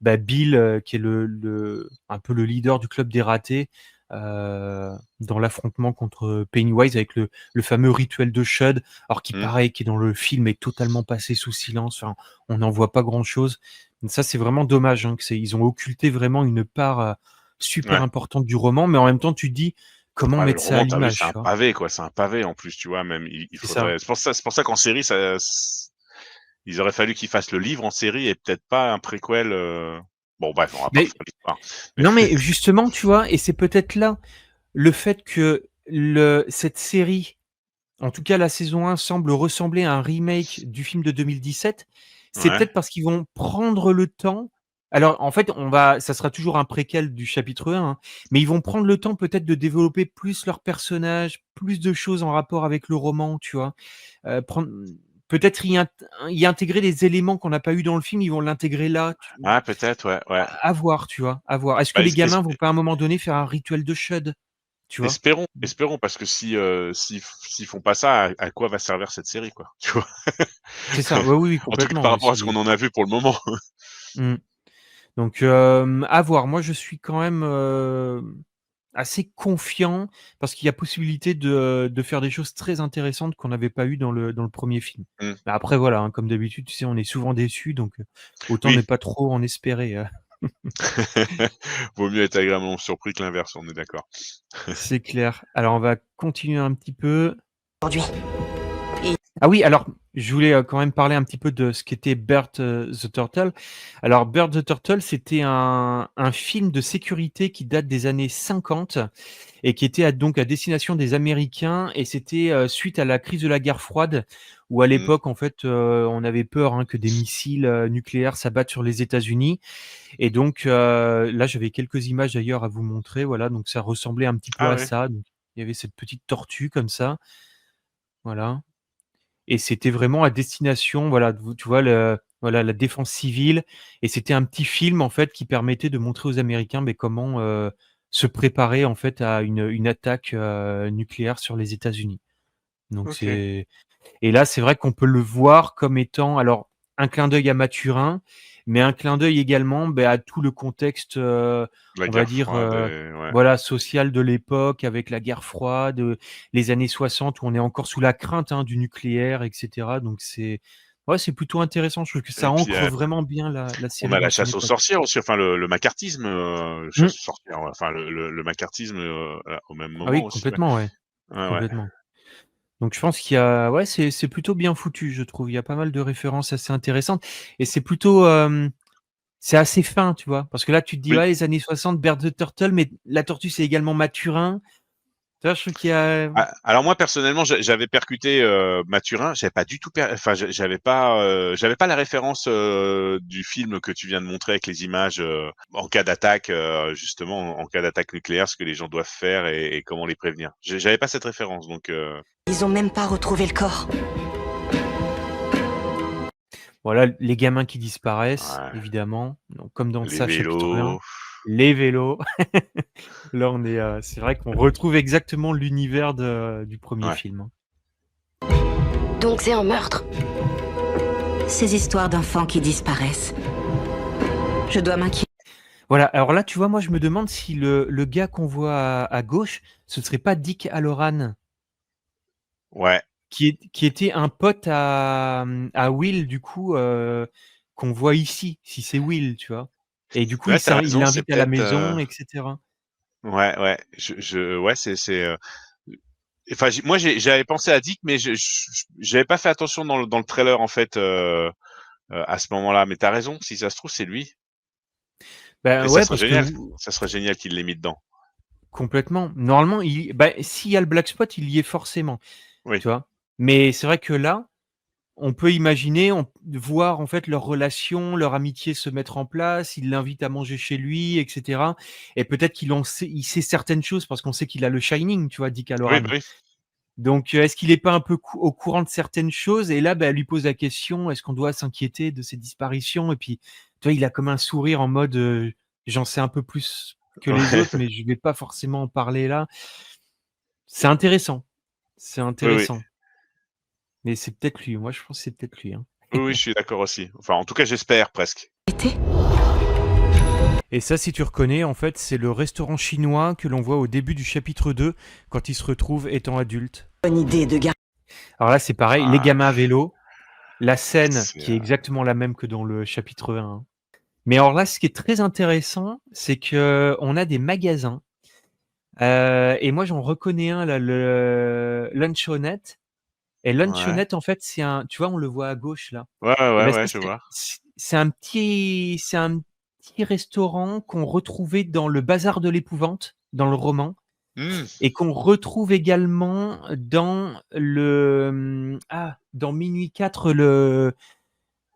Bill, qui est le un peu le leader du club des ratés, dans l'affrontement contre Pennywise avec le fameux rituel de Shud, alors qui Mmh. pareil, qui dans le film est totalement passé sous silence, enfin, on n'en voit pas grand-chose. Donc ça, c'est vraiment dommage, hein, ils ont occulté vraiment une part, super Ouais. importante du roman, mais en même temps, tu te dis: «Comment Ouais, mais le mettre ça à roman, tu vu, l'image?» c'est un tu vois? pavé, quoi. C'est un pavé en plus, tu vois? Même il C'est ça. faudrait c'est pour ça qu'en série, ils auraient fallu qu'ils fassent le livre en série et peut-être pas un préquel, bon bref, on va pas Mais refaire l'histoire. Mais non, mais justement, tu vois? Et c'est peut-être là, le fait que cette série, en tout cas la saison 1, semble ressembler à un remake du film de 2017, c'est ouais. peut-être parce qu'ils vont prendre le temps. Alors en fait, ça sera toujours un préquel du chapitre 1, hein, mais ils vont prendre le temps peut-être de développer plus leurs personnages, plus de choses en rapport avec le roman, tu vois? Prendre peut-être y intégrer des éléments qu'on n'a pas eu dans le film, ils vont l'intégrer là, Ouais, peut-être, ouais, ouais. à voir, tu vois? À voir. Est-ce que Bah, les gamins vont pas à un moment donné faire un rituel de Shud, tu vois? espérons parce que s'ils font pas ça, à quoi va servir cette série, quoi? Tu vois? C'est ça, ouais, oui, oui, En tout cas, par complètement, rapport à ce qu'on en a vu pour le moment. mmh. Donc, à voir. Moi, je suis quand même, assez confiant parce qu'il y a possibilité de faire des choses très intéressantes qu'on n'avait pas eues dans le 1er film. Mmh. Mais après voilà, hein, comme d'habitude, tu sais, on est souvent déçus, donc, autant ne Oui. pas trop en espérer, Vaut mieux être agréablement surpris que l'inverse, on est d'accord. c'est clair. Alors on va continuer un petit peu. Aujourd'hui. Ah oui, alors je voulais, quand même parler un petit peu de ce qu'était Bert, the Turtle. Alors Bert the Turtle, c'était un film de sécurité qui date des années 50 et qui était donc à destination des Américains, et c'était, suite à la crise de la guerre froide où à Mmh. l'époque, en fait, on avait peur, hein, que des missiles, nucléaires s'abattent sur les États-Unis. Et donc, là, j'avais quelques images d'ailleurs à vous montrer, voilà, donc ça ressemblait un petit peu Ah à ouais. ça. Donc il y avait cette petite tortue comme ça, voilà. Et c'était vraiment à destination, voilà, tu vois, voilà, la défense civile. Et c'était un petit film, en fait, qui permettait de montrer aux Américains, mais comment, se préparer, en fait, à une attaque, nucléaire sur les États-Unis. Donc OK. et là, c'est vrai qu'on peut le voir comme étant, alors, un clin d'œil à Maturin, mais un clin d'œil également, à tout le contexte, La on va guerre dire, froide et ouais. voilà, social de l'époque avec la guerre froide, les années 60 où on est encore sous la crainte, hein, du nucléaire et cetera. Donc ouais, c'est plutôt intéressant. Je trouve que ça Et puis, ancre vraiment bien la on série a dans la son chasse aux époque. sorcières aussi, enfin le macartisme, Mmh. chasse aux sorcières, ouais, enfin le macartisme, au même Ah moment oui, aussi, ouais. complètement, ouais, Ouais, ouais. complètement. Donc je pense qu'il y a, ouais, c'est plutôt bien foutu, je trouve. Il y a pas mal de références assez intéressantes et c'est plutôt, c'est assez fin, tu vois? Parce que là, tu te dis: Oui. «Ouais, les années 60, Bert the Turtle», mais la tortue, c'est également Mathurin. Tu vois? Je trouve qu'il y a Alors moi personnellement, j'avais percuté, Mathurin, j'avais pas du tout enfin j'avais pas la référence, du film que tu viens de montrer avec les images, en cas d'attaque, justement en cas d'attaque nucléaire, ce que les gens doivent faire et comment les prévenir. J'avais pas cette référence donc Ils ont même pas retrouvé le corps. voilà, les gamins qui disparaissent, ouais, évidemment, donc comme dans les ça, chapitre 1, vélos. les vélos. Là, c'est vrai qu'on retrouve exactement l'univers du 1er Ouais. film, hein. Donc c'est un meurtre. Ces histoires d'enfants qui disparaissent. Je dois m'inquiéter. Voilà, alors là, tu vois, moi, je me demande si le gars qu'on voit à gauche, ce serait pas Dick Hallorann, Ouais. qui était un pote à Will, du coup, qu'on voit ici, si c'est Will, tu vois? Et du coup, Ouais, tu il raison, c'est l'invite à la peut-être, maison et cetera. ouais, ouais, ouais, enfin, j'avais pensé à Dick, mais j'avais pas fait attention dans le trailer, en fait, à ce moment-là. Mais tu as raison, si ça se trouve, c'est lui Ben et ça ouais, serait parce que génial. Ça serait génial qu'il l'ait mis dedans. complètement. Normalement, s'il y a le black spot, il y est forcément, Oui. tu vois? Mais c'est vrai que là, on peut imaginer, voir en fait leur relation, leur amitié se mettre en place. Il l'invite à manger chez lui, et cetera. Et peut-être il sait certaines choses parce qu'on sait qu'il a le Shining, tu vois, Dick Oui, bah, Hallorann. oui. Donc, est-ce qu'il n'est pas un peu au courant de certaines choses? Et là, elle lui pose la question, est-ce qu'on doit s'inquiéter de ces disparitions? Et puis, tu vois, il a comme un sourire en mode, j'en sais un peu plus que les Ouais. autres, mais je vais pas forcément en parler là. C'est intéressant, c'est Oui, oui. intéressant. Mais c'est peut-être lui. Moi, je pense que c'est peut-être lui, hein. Oui, oui, je suis d'accord aussi. Enfin, en tout cas, j'espère presque. Et ça, si tu reconnais, en fait, c'est le restaurant chinois que l'on voit au début du chapitre 2, quand il se retrouve étant adulte. Bonne idée de garder. Alors là, c'est pareil, les Ah, gamins à vélo, la scène c'est, qui est exactement la même que dans le chapitre 1, hein. Mais alors là, ce qui est très intéressant, c'est que on a des magasins, et moi, j'en reconnais un là, le Lunchonette. Et ouais. Lunchonette, en fait, c'est un, tu vois, on le voit à gauche là. Ouais, Et ouais, ben ouais, ça, je vois. c'est un petit restaurant qu'on retrouvait dans le Bazar de l'épouvante, dans le roman, Mmh. et qu'on retrouve également dans dans Minuit 4,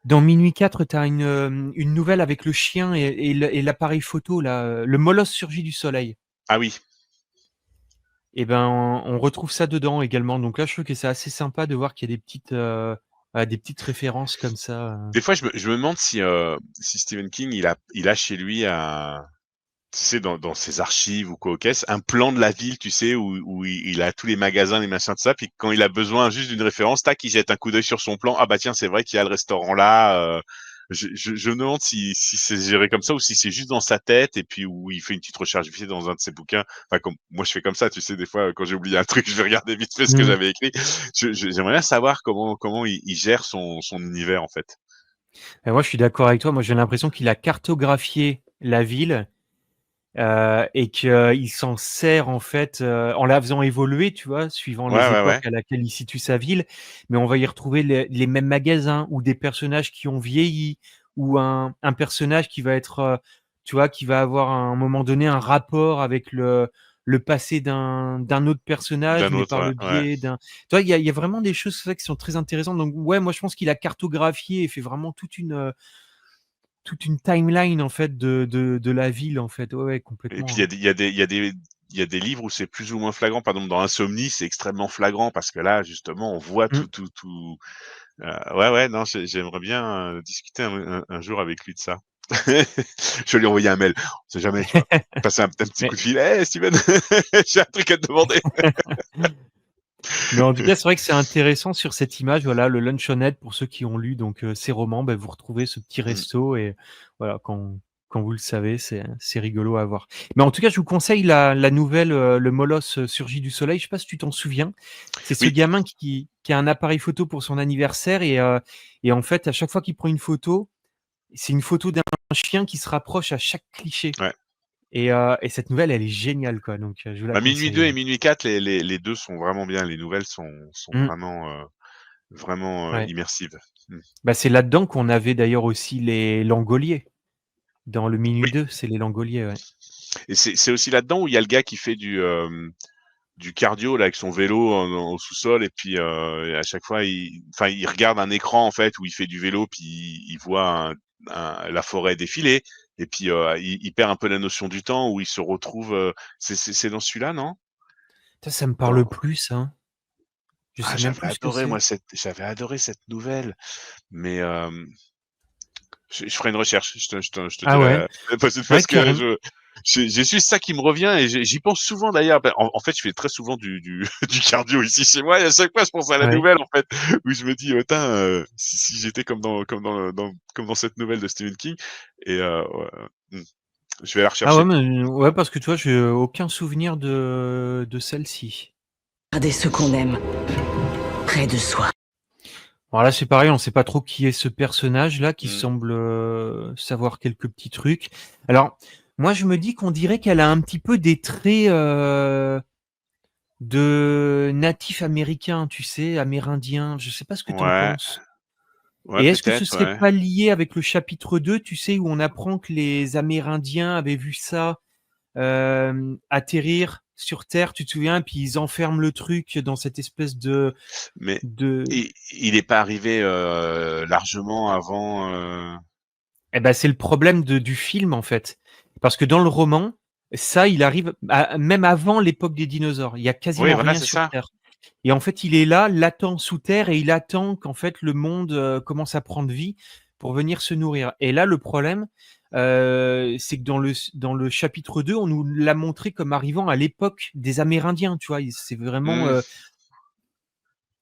dans Minuit 4, tu as une nouvelle avec le chien et l'appareil photo là, le molosse surgit du soleil. Ah oui. Et ben, on retrouve ça dedans également. Donc là, je trouve que c'est assez sympa de voir qu'il y a des petites références comme ça. Des fois, je me demande si Stephen King, il a chez lui un tu sais, dans ses archives ou quoi aux caisses, un plan de la ville, tu sais, où il a tous les magasins, les machins, de ça, puis quand il a besoin juste d'une référence, tac, il jette un coup d'œil sur son plan. Ah bah tiens, c'est vrai qu'il y a le restaurant là. Je me demande si c'est géré comme ça ou si c'est juste dans sa tête et puis où il fait une petite recherche vite fait dans un de ses bouquins. Enfin, comme moi, je fais comme ça, tu sais, des fois, quand j'ai oublié un truc, je vais regarder vite fait ce que Mmh. j'avais écrit. J'aimerais bien savoir comment il gère son univers, en fait. Et moi, je suis d'accord avec toi. Moi, j'ai l'impression qu'il a cartographié la ville, et qu'il s'en sert en fait, en la faisant évoluer, tu vois, suivant Ouais, les ouais, ouais. époques à laquelle il situe sa ville. Mais on va y retrouver les mêmes magasins ou des personnages qui ont vieilli ou un personnage qui va être, tu vois, qui va avoir à un moment donné un rapport avec le passé d'un autre personnage, D'un mais autre, par ouais, le ouais. biais d'un. Tu vois, il y a vraiment des choses comme ça qui sont très intéressantes. Donc ouais, moi je pense qu'il a cartographié et fait vraiment toute une timeline en fait de la ville en fait. Ouais, ouais, Et puis complètement, il y a hein. des il y a des il y a des il y a des livres où c'est plus ou moins flagrant. Par exemple, dans Insomnie, c'est extrêmement flagrant parce que là, justement, on voit Mmh. tout. Ouais, ouais, non, j'aimerais bien, discuter un jour avec lui de ça. Je vais lui envoyer un mail. On sait jamais, tu vois? Passer un petit coup Mais de fil: «Hey Steven, j'ai un truc à te demander». mais en tout cas, c'est vrai que c'est intéressant sur cette image, voilà, le Lunchonette pour ceux qui ont lu donc ces romans, vous retrouvez ce petit Mmh. resto et voilà, quand vous le savez, c'est rigolo à voir. Mais en tout cas, je vous conseille la nouvelle, Le Molosse surgit du soleil. Je sais pas si tu t'en souviens? C'est ce Oui, gamin qui a un appareil photo pour son anniversaire et en fait, à chaque fois qu'il prend une photo, c'est une photo d'un chien qui se rapproche à chaque cliché. ouais. Et cette nouvelle, elle est géniale, quoi, donc je vous la Bah, Minuit conseille, 2 et ouais. Minuit 4, les 2 sont vraiment bien. Les nouvelles sont Mmh, vraiment, ouais. immersives. Mmh. C'est là-dedans qu'on avait d'ailleurs aussi les Langoliers. Dans le Oui, Minuit 2, c'est les Langoliers, ouais. et c'est aussi là-dedans où il y a le gars qui fait du cardio là avec son vélo au sous-sol et puis, et à chaque fois il regarde un écran en fait où il fait du vélo puis il voit la forêt défiler et puis, il perd un peu la notion du temps où il se retrouve, c'est dans celui-là, non? Ça me parle Dans plus ça. Je sais même plus ce que c'est. j'avais adoré cette nouvelle, mais, je ferai une recherche, je te Ah dirai ouais? la prochaine fois Ouais, parce que carrément. j'ai juste ça qui me revient et j'y pense souvent d'ailleurs. Bah, en fait, je fais très souvent du du cardio ici chez moi et à chaque fois je pense à la Ouais. nouvelle en fait, où je me dis: «Tain, si j'étais comme dans cette nouvelle de Stephen King» et ouais, mmh, je vais la Ah ouais, rechercher. mais ouais, parce que tu vois, j'ai aucun souvenir de celle-ci. Garder ce qu'on aime près de soi. Alors là, c'est pareil, on sait pas trop qui est ce personnage-là qui Mmh. semble, savoir quelques petits trucs. Alors, moi, je me dis qu'on dirait qu'elle a un petit peu des traits, de natif américain, tu sais, amérindien. Je sais pas ce que tu en Ouais, penses? ouais Et est-ce que ce peut-être, serait ouais. pas lié avec le chapitre 2, tu sais, où on apprend que les Amérindiens avaient vu ça, atterrir sur Terre, tu te souviens? Puis ils enferment le truc dans cette espèce Mais de il est pas arrivé, largement avant, c'est le problème du film, en fait. Parce que dans le roman, ça, il arrive même avant l'époque des dinosaures. Il y a oui quasiment voilà, rien c'est sur ça. Terre. Et en fait, il est là, latent sous terre, et il attend qu'en fait le monde commence à prendre vie pour venir se nourrir. Et là, le problème, c'est que dans le chapitre 2, on nous l'a montré comme arrivant à l'époque des Amérindiens, tu vois. C'est vraiment. Mmh.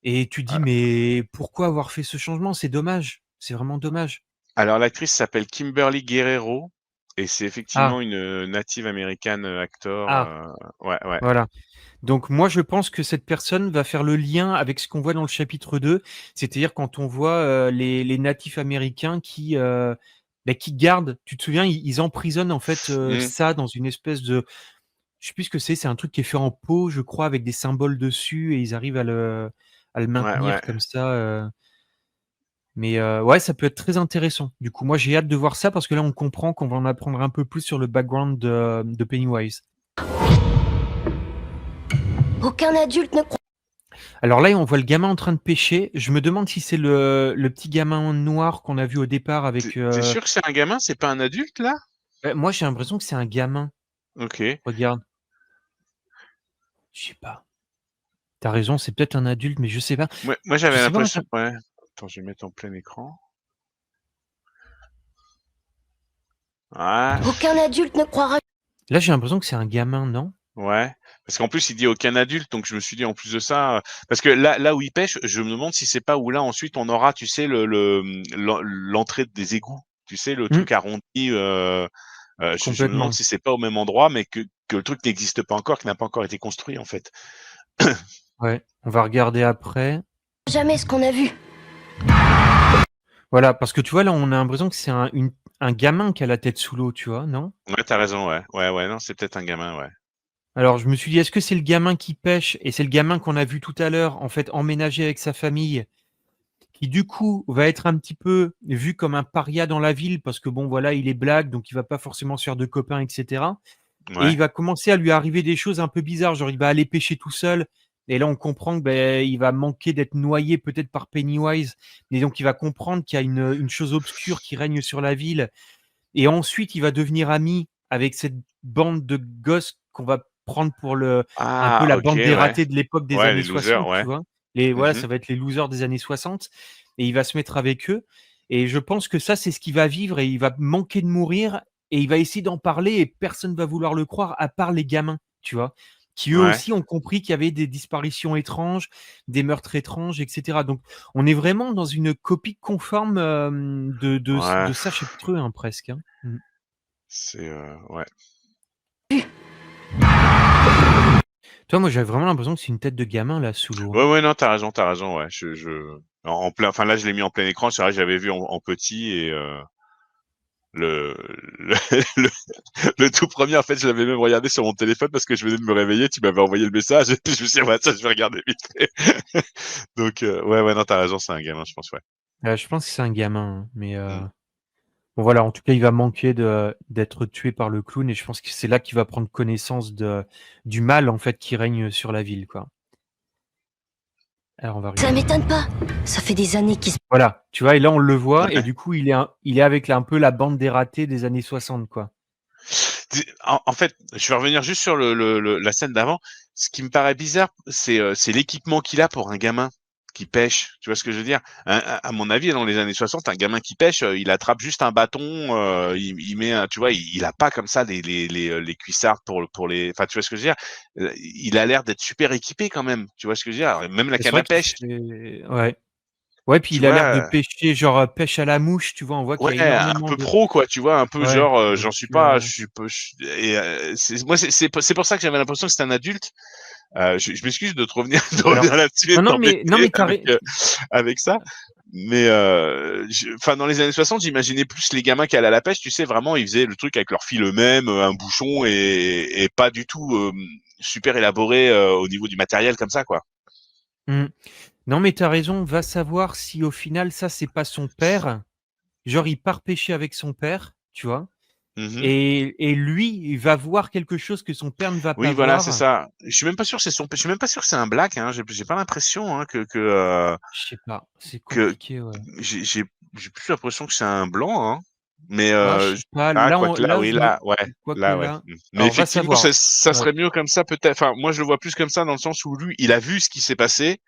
Et tu dis, Ouais. mais pourquoi avoir fait ce changement? C'est dommage. C'est vraiment dommage. Alors l'actrice s'appelle Kimberly Guerrero et c'est Ah, effectivement une, native américaine, acteur, ah, ouais, ouais. voilà. Donc moi, je pense que cette personne va faire le lien avec ce qu'on voit dans le chapitre 2, c'est-à-dire quand on voit les natifs américains qui gardent, tu te souviens, ils emprisonnent en fait Mmh. ça dans une espèce de, je sais plus ce que c'est un truc qui est fait en peau, je crois, avec des symboles dessus, et ils arrivent à le Ouais, maintenir ouais. comme ça. Mais ouais, ça peut être très intéressant. Du coup, moi, j'ai hâte de voir ça parce que là, on comprend qu'on va en apprendre un peu plus sur le background de Pennywise. Aucun adulte ne croit. Alors là, on voit le gamin en train de pêcher. Je me demande si c'est le petit gamin noir qu'on a vu au départ Tu avec. es sûr que c'est un gamin, c'est pas un adulte là? Moi, j'ai l'impression que c'est un gamin. OK. Regarde, je sais pas. T'as raison, c'est peut-être un adulte, mais je sais pas. Moi Je j'avais sais pas. l'impression ouais. Attends, je vais mettre en plein écran. Ouais, Aucun adulte ne croira. Là, j'ai l'impression que c'est un gamin, non? ouais. Parce qu'en plus il dit aucun adulte, donc je me suis dit en plus de ça, parce que là où il pêche, je me demande si c'est pas où là ensuite on aura, tu sais, l'entrée des égouts. Tu sais, le Hmm, truc arrondi, je me demande complètement. si c'est pas au même endroit, mais que le truc n'existe pas encore, qui n'a pas encore été construit en fait. Ouais, on va regarder après. Jamais ce qu'on a vu. Voilà, parce que tu vois, là, on a l'impression que c'est un gamin qui a la tête sous l'eau, tu vois, non? Ouais, tu raison, ouais. Ouais, ouais, non, c'est peut-être un gamin, ouais. Alors, je me suis dit, est-ce que c'est le gamin qui pêche et c'est le gamin qu'on a vu tout à l'heure, en fait, emménager avec sa famille, qui du coup va être un petit peu vu comme un paria dans la ville parce que bon, voilà, il est black, donc il va pas forcément se faire de copains, etc. Et il Ouais, va commencer à lui arriver des choses un peu bizarres, genre il va aller pêcher tout seul. Et là, on comprend que il va manquer d'être noyé peut-être par Pennywise. Et donc, il va comprendre qu'il y a une chose obscure qui règne sur la ville. Et ensuite, il va devenir ami avec cette bande de gosses qu'on va prendre pour un peu ah la OK, bande des ouais. ratés de l'époque des Ouais, les années losers, 60, tu ouais. vois? Voilà, Mmh. ça va être les losers des années 60, et il va se mettre avec eux, et je pense que ça, c'est ce qu'il va vivre, et il va manquer de mourir, et il va essayer d'en parler, et personne va vouloir le croire à part les gamins, tu vois? Qui eux Ouais, aussi ont compris qu'il y avait des disparitions étranges, des meurtres étranges, et cetera. Donc on est vraiment dans une copie conforme, ouais, de ça chapitre 1 presque, hein. Mmh. c'est, ouais. Toi, moi, j'avais vraiment l'impression que c'est une tête de gamin là sous l'eau, Ouais, hein. ouais, non, tu raison, ouais. En plein enfin là, je l'ai mis en plein écran, c'est vrai que j'avais vu en petit et le le le le tout premier en fait, je l'avais même regardé sur mon téléphone parce que je venais de me réveiller, tu m'avais envoyé le message et puis je me suis dit: «Ouais, ça, je vais regarder vite fait». Donc ouais, ouais, non, tu raison, c'est un gamin, je pense, ouais. Je pense que c'est un gamin, hein, mais Mmh. bon voilà, en tout cas, il va manquer d'être tué par le clown, et je pense que c'est là qu'il va prendre connaissance du mal, en fait, qui règne sur la ville, quoi. Alors on va Ça regarder. m'étonne pas. Ça fait des années qu'ils se. Voilà, tu vois? Et là, on le voit, et Ouais. du coup, il est avec un peu la bande des ratés des années 60, quoi. En fait, je vais revenir juste sur la scène d'avant. Ce qui me paraît bizarre, c'est l'équipement qu'il a pour un gamin qui pêche. Tu vois ce que je veux dire? À mon avis, dans les années 60, un gamin qui pêche, il attrape juste un bâton, il met un tu vois, il a pas comme ça les cuissards pour les enfin, tu vois ce que je veux dire? Il a l'air d'être super équipé quand même, tu vois ce que je veux dire? Même la Et c'est canne à vrai qu'il pêche, fait ouais. Ouais, puis tu il a l'air de vois? pêcher genre, pêche à la mouche, tu vois? On voit qu'il Ouais, y a un énormément peu de pro quoi, tu vois? Un peu ouais, genre, donc j'en suis pas, je suis peu ch et c'est moi c'est pour ça que j'avais l'impression que c'était un adulte. Je m'excuse de te revenir de alors revenir là-dessus et de non, t'embêter mais tu as avec ça, mais je enfin dans les années 60, j'imaginais plus les gamins qui allaient à la pêche, tu sais? Vraiment, ils faisaient le truc avec leur fil eux-mêmes, un bouchon et pas du tout, super élaboré, au niveau du matériel comme ça, quoi. mmh. Non, mais tu as raison, va savoir si au final ça, c'est pas son père. Genre, il part pêcher avec son père, tu vois? Mmh. Et lui, il va voir quelque chose que son père ne va pas Oui, voilà, c'est voir. ça. Je suis même pas sûr que c'est un black, hein. J'ai pas l'impression, hein, Je sais pas, c'est que compliqué, ouais. j'ai plus l'impression que c'est un blanc, hein. Mais Je sais pas, quoique là, oui, quoique là, ouais. là Mais alors va effectivement, savoir. ça Ouais. serait mieux comme ça peut-être. Enfin, moi, je le vois plus comme ça dans le sens où lui, il a vu ce qui s'est passé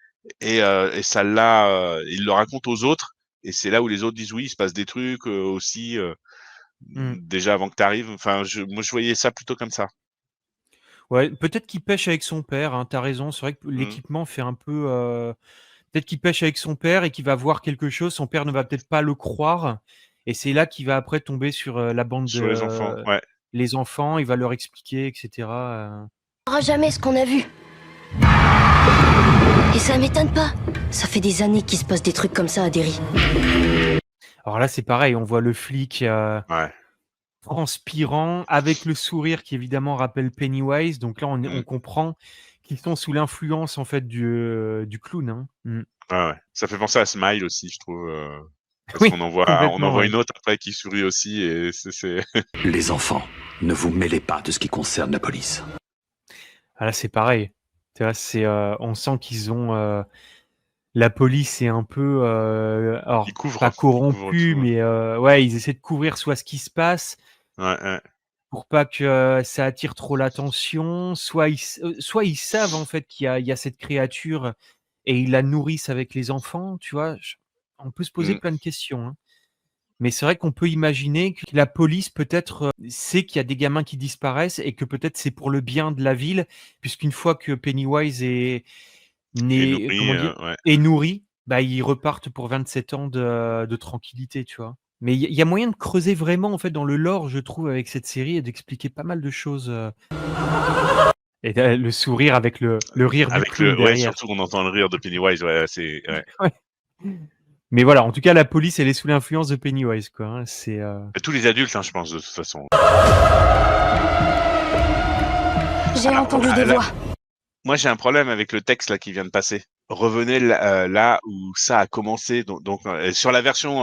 et ça il le raconte aux autres et c'est là où les autres disent oui, il se passe des trucs aussi Mmh. déjà avant que tu arrives. Enfin, moi, je voyais ça plutôt comme ça. Ouais, peut-être qu'il pêche avec son père, hein, tu raison. C'est vrai que Mmh. l'équipement fait un peu, peut-être qu'il pêche avec son père et qu'il va voir quelque chose, son père ne va peut-être pas le croire et c'est là qu'il va après tomber sur, la bande Sur les enfants, de ouais. les enfants, il va leur expliquer et cetera. On saura jamais ce qu'on a vu. Et ça m'étonne pas. Ça fait des années qu'il se passe des trucs comme ça à Derry. Alors là, c'est pareil, on voit le flic, Ouais. transpirant avec le sourire qui évidemment rappelle Pennywise, donc là Mmh. on comprend qu'ils sont sous l'influence en fait du clown, hein. Mmh. Ouais. Ça fait penser à Smile aussi, je trouve, parce Oui, on en complètement, voit ouais. une autre après qui sourit aussi et c'est Les enfants, ne vous mêlez pas de ce qui concerne la police. Ah là, c'est pareil. Tu vois, on sent qu'ils ont, la police est un peu, ils alors pas couvrent, corrompue, tout. mais, ouais, ils essaient de couvrir soit ce qui se passe Ouais. pour pas que, ça attire trop l'attention, soit ils savent en fait qu'il y a cette créature et ils la nourrissent avec les enfants, tu vois? On peut se poser Mmh. plein de questions, hein. Mais c'est vrai qu'on peut imaginer que la police peut-être, sait qu'il y a des gamins qui disparaissent et que peut-être c'est pour le bien de la ville, puisqu'une fois que Pennywise Et comment nourri, dire? ouais. Est nourri, bah, ils repartent pour 27 ans de tranquillité, tu vois? Mais il y a moyen de creuser vraiment en fait dans le lore, je trouve, avec cette série et d'expliquer pas mal de choses, et le sourire avec le rire du Avec clown le ouais, derrière. surtout on entend le rire de Pennywise, ouais, c'est ouais. Ouais. Mais voilà, en tout cas, la police, elle est sous l'influence de Pennywise, quoi, hein. Tous les adultes, hein, je pense de toute façon. J'ai Alors, entendu des là, voix. moi j'ai un problème avec le texte là qui vient de passer. Revenez là où ça a commencé. Donc sur la version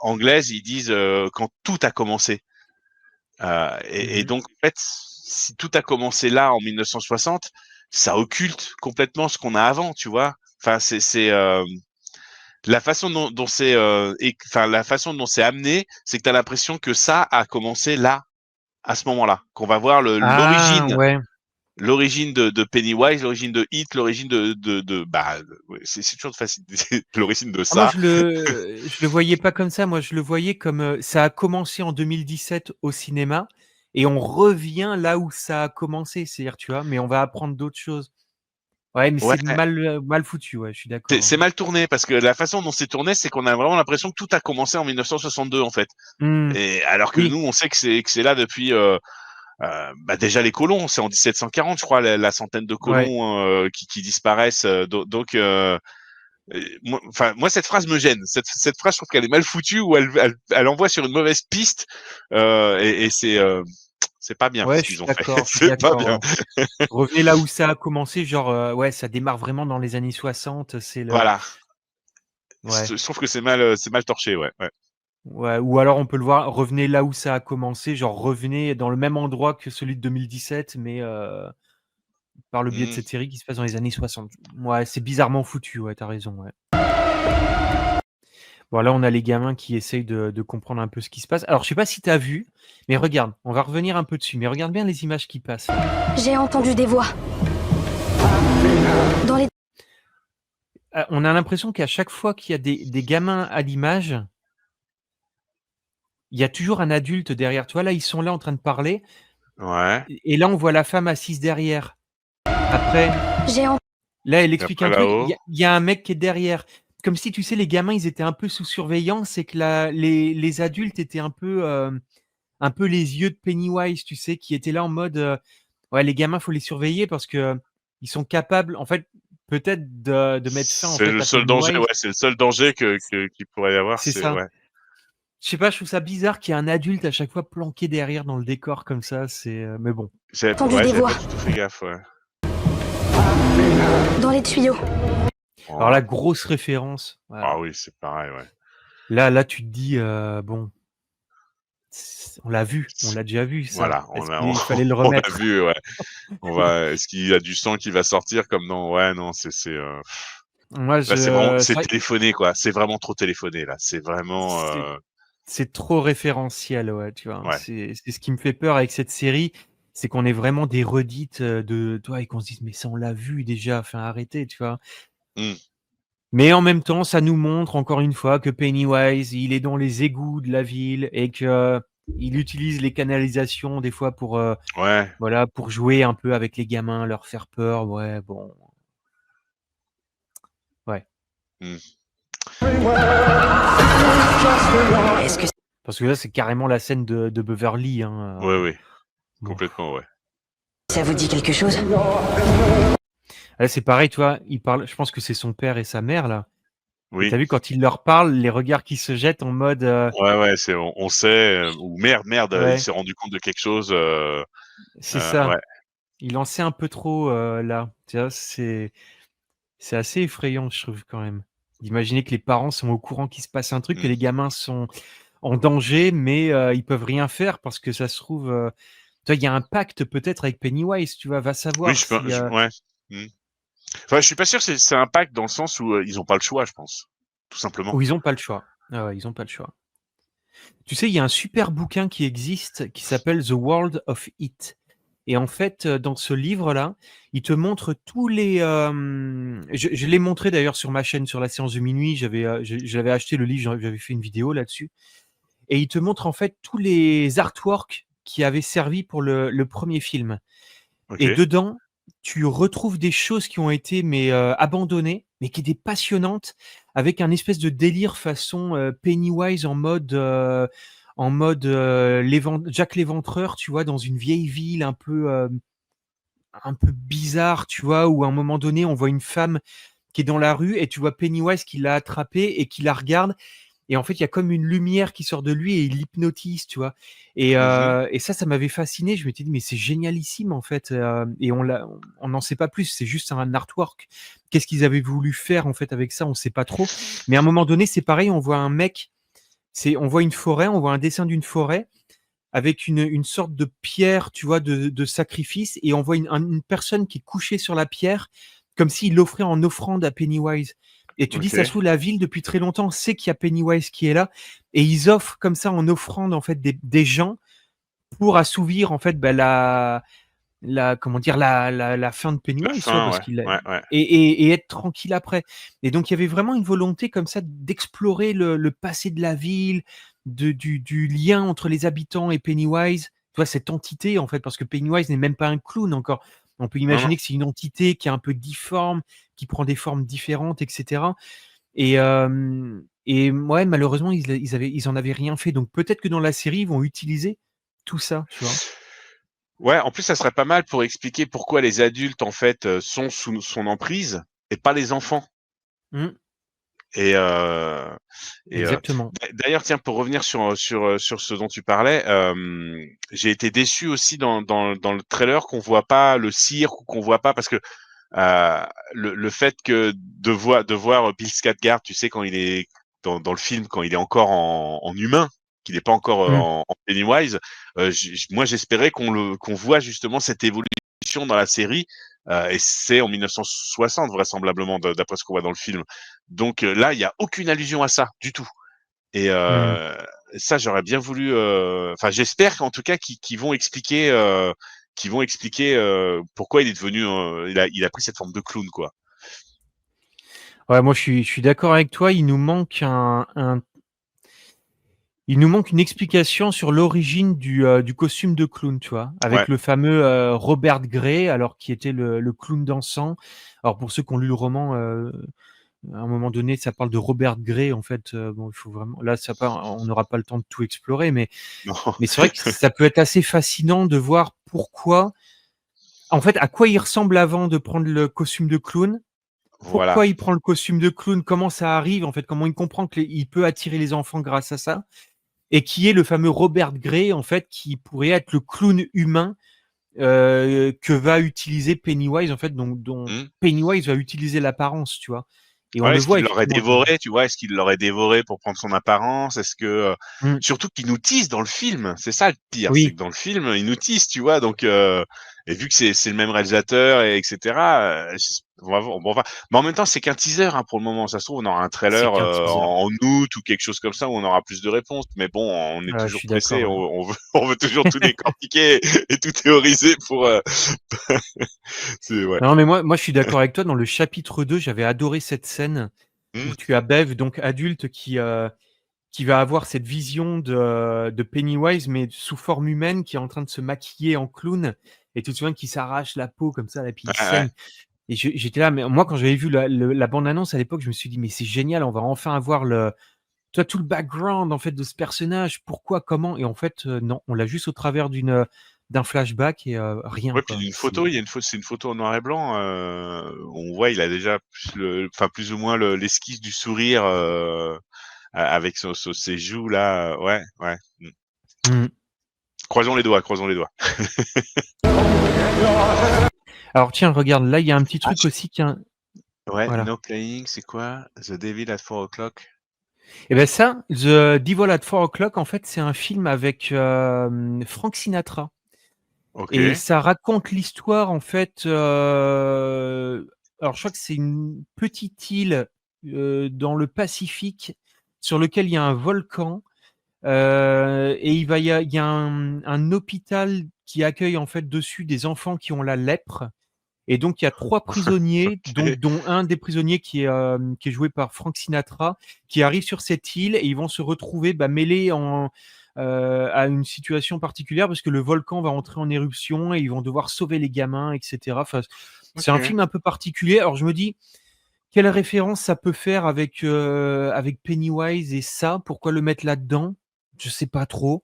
anglaise, ils disent quand tout a commencé. Et Mmh. donc en fait, si tout a commencé là en 1960, ça occulte complètement ce qu'on a avant, tu vois. Enfin, la façon dont c'est enfin la façon dont c'est amené, c'est que tu as l'impression que ça a commencé là, à ce moment-là, qu'on va voir Ah ouais. l'origine de Pennywise, l'origine de It, l'origine ouais, c'est toujours facile, l'origine de Ah moi ça. je le voyais pas comme ça, moi je le voyais comme, ça a commencé en 2017 au cinéma et on revient là où ça a commencé. C'est-à-dire, tu vois? Mais on va apprendre d'autres choses. Ouais, mais Ouais, c'est mal foutu, ouais, je suis d'accord, c'est hein. mal tourné parce que la façon dont c'est tourné, c'est qu'on a vraiment l'impression que tout a commencé en 1962 en fait. Mmh. Et alors que Oui, nous, on sait que c'est là depuis déjà les colons, c'est en 1740, je crois, la centaine de ouais. colons qui disparaissent. Donc, moi, cette phrase me gêne. Cette phrase, je trouve qu'elle est mal foutue ou elle envoie sur une mauvaise piste et c'est pas bien Ouais, ce je suis qu'ils ont fait. d'accord, je suis C'est pas bien. d'accord. Revenez là où ça a commencé, genre, ouais, ça démarre vraiment dans les années 60, c'est le Voilà. ouais, Je trouve que c'est mal torché, ouais. ouais, ou alors on peut le voir, revenez là où ça a commencé, genre revenez dans le même endroit que celui de 2017, mais par le biais de Mmh. cette série qui se passe dans les années 60. Ouais, c'est bizarrement foutu, ouais, tu raison, ouais. Bon là, on a les gamins qui essayent de comprendre un peu ce qui se passe. Alors je sais pas si tu as vu, mais regarde, on va revenir un peu dessus, mais regarde bien les images qui passent là. J'ai entendu des voix. Dans les... On a l'impression qu'à chaque fois qu'il y a des gamins à l'image, il y a toujours un adulte derrière. Tu vois, là, ils sont là en train de parler Ouais. et là, on voit la femme assise derrière. Après, J'ai en... là, elle Et explique après un truc, là-haut. il y a un mec qui est derrière. Comme si, tu sais, les gamins, ils étaient un peu sous surveillance et que les adultes étaient un peu les yeux de Pennywise, tu sais, qui étaient là en mode, ouais, les gamins, faut les surveiller parce que ils sont capables, en fait, peut-être de mettre fin, en C'est fait, le à seul danger, Pennywise. ouais, c'est le seul danger qu'il pourrait y avoir, C'est c'est ça. ouais. Je sais pas, je trouve ça bizarre qu'il y ait un adulte à chaque fois planqué derrière dans le décor comme ça, mais bon. entendu des J'avais voix. pas du tout fait gaffe, ouais. Dans les tuyaux. Alors Ouais. la grosse référence, Ah oui, c'est pareil, ouais. là tu te dis, bon, on l'a vu, on l'a déjà vu ça. Voilà, Est-ce qu'il fallait le on l'a remettre? vu, ouais. Est-ce qu'il y a du sang qui va sortir comme dans ouais, non, Moi là, c'est vraiment c'est c'est vrai téléphoné, quoi. C'est vraiment trop téléphoné, là. C'est vraiment, c'est C'est trop référentiel, ouais, tu vois? Ouais. C'est ce qui me fait peur avec cette série, c'est qu'on est vraiment des redites, de tu vois? Et qu'on se dise: «Mais ça, on l'a vu déjà, enfin arrêtez», tu vois? Mmh. Mais en même temps, ça nous montre encore une fois que Pennywise, il est dans les égouts de la ville et que il utilise les canalisations des fois pour, Ouais. voilà, pour jouer un peu avec les gamins, leur faire peur. Ouais, bon, ouais. Mmh. Est-ce que Parce que là, c'est carrément la scène de Beverly, hein, Ouais, ouais. bon. Complètement, ouais. ça vous dit quelque chose? Là, c'est pareil, tu vois? Il parle je pense que c'est son père et sa mère là et tu Oui. vu quand il leur parle, les regards qui se jettent en mode, Ouais, ouais, c'est on sait, ou merde, il ouais, s'est rendu compte de quelque chose, c'est ça. ouais. Il en sait un peu trop, là. Tu vois? C'est assez effrayant, je trouve, quand même. D'imaginer que les parents sont au courant qu'il se passe un truc, que Mmh. les gamins sont en danger, mais ils peuvent rien faire parce que ça se trouve, tu vois, il y a un pacte peut-être avec Pennywise, tu vois? Va Oui, savoir je pen si, je ouais. Mmh. Enfin, je suis pas sûr que c'est un impact dans le sens où, ils ont pas le choix, je pense. Tout simplement. ou ils ont pas le choix. Ah ouais, ils ont pas le choix. Tu sais, il y a un super bouquin qui existe qui s'appelle The World of It et en fait, dans ce livre-là, il te montre tous les, je l'ai montré d'ailleurs sur ma chaîne sur la séance de minuit. J'avais acheté le livre, j'avais fait une vidéo là-dessus et il te montre en fait tous les artworks qui avaient servi pour le 1er film et OK. dedans, tu retrouves des choses qui ont été mais, abandonnées, mais qui étaient passionnantes avec un espèce de délire façon, Pennywise en mode, Jack l'Éventreur, tu vois? Dans une vieille ville un peu bizarre, tu vois? Où à un moment donné, on voit une femme qui est dans la rue et tu vois Pennywise qui l'a attrapée et qui la regarde et en fait, il y a comme une lumière qui sort de lui et il l'hypnotise, tu vois? Mmh. Et ça m'avait fasciné. Je m'étais dit: «Mais c'est génialissime, en fait», et on n'en sait pas plus. C'est juste un artwork. Qu'est-ce qu'ils avaient voulu faire, en fait, avec ça? On sait pas trop. Mais à un moment donné, c'est pareil, on voit un mec, on voit une forêt, on voit un dessin d'une forêt avec une sorte de pierre, tu vois, de sacrifice et on voit une personne qui est couchée sur la pierre, comme s'il l'offrait en offrande à Pennywise et tu dis: «Ça se OK. trouve, la ville, depuis très longtemps, sait qu'il y a Pennywise qui est là» et ils offrent comme ça en offrande, en fait, des gens pour assouvir, en fait, bah, la comment dire? La fin de La Pennywise, tu vois? fin, Parce ouais. qu'il a Ouais, ouais. et être tranquille après et donc il y avait vraiment une volonté comme ça d'explorer le passé de la ville, du lien entre les habitants et Pennywise. Tu vois? Cette entité, en fait, parce que Pennywise n'est même pas un clown encore. On peut Non, non. imaginer que c'est une entité qui est un peu difforme, qui prend des formes différentes et cetera et ouais, malheureusement, ils en avaient rien fait donc peut-être que dans la série, ils vont utiliser tout ça, tu vois? Ouais, en plus, ça serait pas mal pour expliquer pourquoi les adultes, en fait, sont sous son emprise et pas les enfants. Mmh, Et heu et exactement. d'ailleurs, tiens, pour revenir sur ce dont tu parlais, j'ai été déçu aussi dans le trailer qu'on voit pas le cirque ou qu'on voit pas parce que, le fait que de voir Bill Skarsgård, tu sais, quand il est dans le film, quand il est encore en humain, qu'il est pas encore, Mmh. en Pennywise, moi j'espérais qu'on voit justement cette évolution dans la série, et c'est en 1960 vraisemblablement d'après ce qu'on voit dans le film. Donc, là, il y a aucune allusion à ça du tout et Mmh. ça j'aurais bien voulu, enfin j'espère qu'en tout cas qu'ils vont expliquer pourquoi il est devenu, il a pris cette forme de clown, quoi. Ouais, moi, je suis d'accord avec toi. Il nous manque une explication sur l'origine du costume de clown, tu vois? Ouais. Avec le fameux, Robert Gray, alors qui était le clown dansant. Alors pour ceux qui ont lu le roman, à un moment donné, ça parle de Robert Gray, en fait, bon, il faut vraiment là, ça part on n'aura pas le temps de tout explorer, Non. mais c'est vrai que ça peut être assez fascinant de voir pourquoi en fait, à quoi il ressemble avant de prendre le costume de clown. Voilà. Pourquoi il prend le costume de clown? Comment ça arrive, en fait? Comment il comprend qu'il peut attirer les enfants grâce à ça? Et qui est le fameux Robert Gray, en fait, qui pourrait être le clown humain, que va utiliser Pennywise, en fait, dont Mmh. Pennywise va utiliser l'apparence, tu vois? Et on Ouais, le est-ce voit qu'il l'aurait effectivement dans dévoré, tu vois? Est-ce qu'il l'aurait dévoré pour prendre son apparence? Est-ce que, mmh, surtout qu'il nous tease dans le film, c'est ça le pire, c'est oui, que dans le film, il nous tease, tu vois? Donc, Et vu que c'est le même réalisateur et etc. On va voir. Bon, mais en même temps, c'est qu'un teaser hein, pour le moment. Ça se trouve, on aura un C'est trailer qu'un teaser. en août ou quelque chose comme ça où on aura plus de réponses. Mais bon, on est Je toujours suis pressé. d'accord. Ouais. On veut toujours tout décortiquer et tout théoriser pour. Ouais. Non, mais moi, je suis d'accord avec toi. Dans le chapitre 2, j'avais adoré cette scène Mmh. où tu as Bev, donc adulte, qui va avoir cette vision de Pennywise, mais sous forme humaine, qui est en train de se maquiller en clown. Et tu te souviens qu'il s'arrache la peau comme ça, là, puis il Ouais, ouais. saigne. Et j'étais là, mais moi, quand j'avais vu la bande-annonce à l'époque, je me suis dit, mais c'est génial, on va enfin avoir tout le background en fait de ce personnage, pourquoi, comment. Et en fait, non, on l'a juste au travers d'un flashback et rien Ouais, puis quoi. une photo, il y a c'est une photo en noir et blanc. On voit, il a déjà plus ou moins l'esquisse du sourire avec ses joues là. Ouais, ouais. Mmh. Croisons les doigts, croisons les doigts. Alors tiens, regarde, là, il y a un petit Ah, truc aussi qui a ouais, voilà. No Playing, c'est quoi? The Devil at 4 o'clock. Et ben ça, The Devil at 4 O'clock, en fait, c'est un film avec Frank Sinatra. Et OK. ça raconte l'histoire, en fait. Alors, je crois que c'est une petite île dans le Pacifique sur lequel il y a un volcan. Et il y a un hôpital qui accueille, en fait, dessus des enfants qui ont la lèpre. Et donc, il y a 3 prisonniers, OK. dont un des prisonniers qui est joué par Frank Sinatra, qui arrive sur cette île et ils vont se retrouver mêlés à une situation particulière parce que le volcan va entrer en éruption et ils vont devoir sauver les gamins, etc. Enfin, c'est un OK. film un peu particulier. Alors, je me dis, quelle référence ça peut faire avec Pennywise et ça? Pourquoi le mettre là-dedans? Je sais pas trop.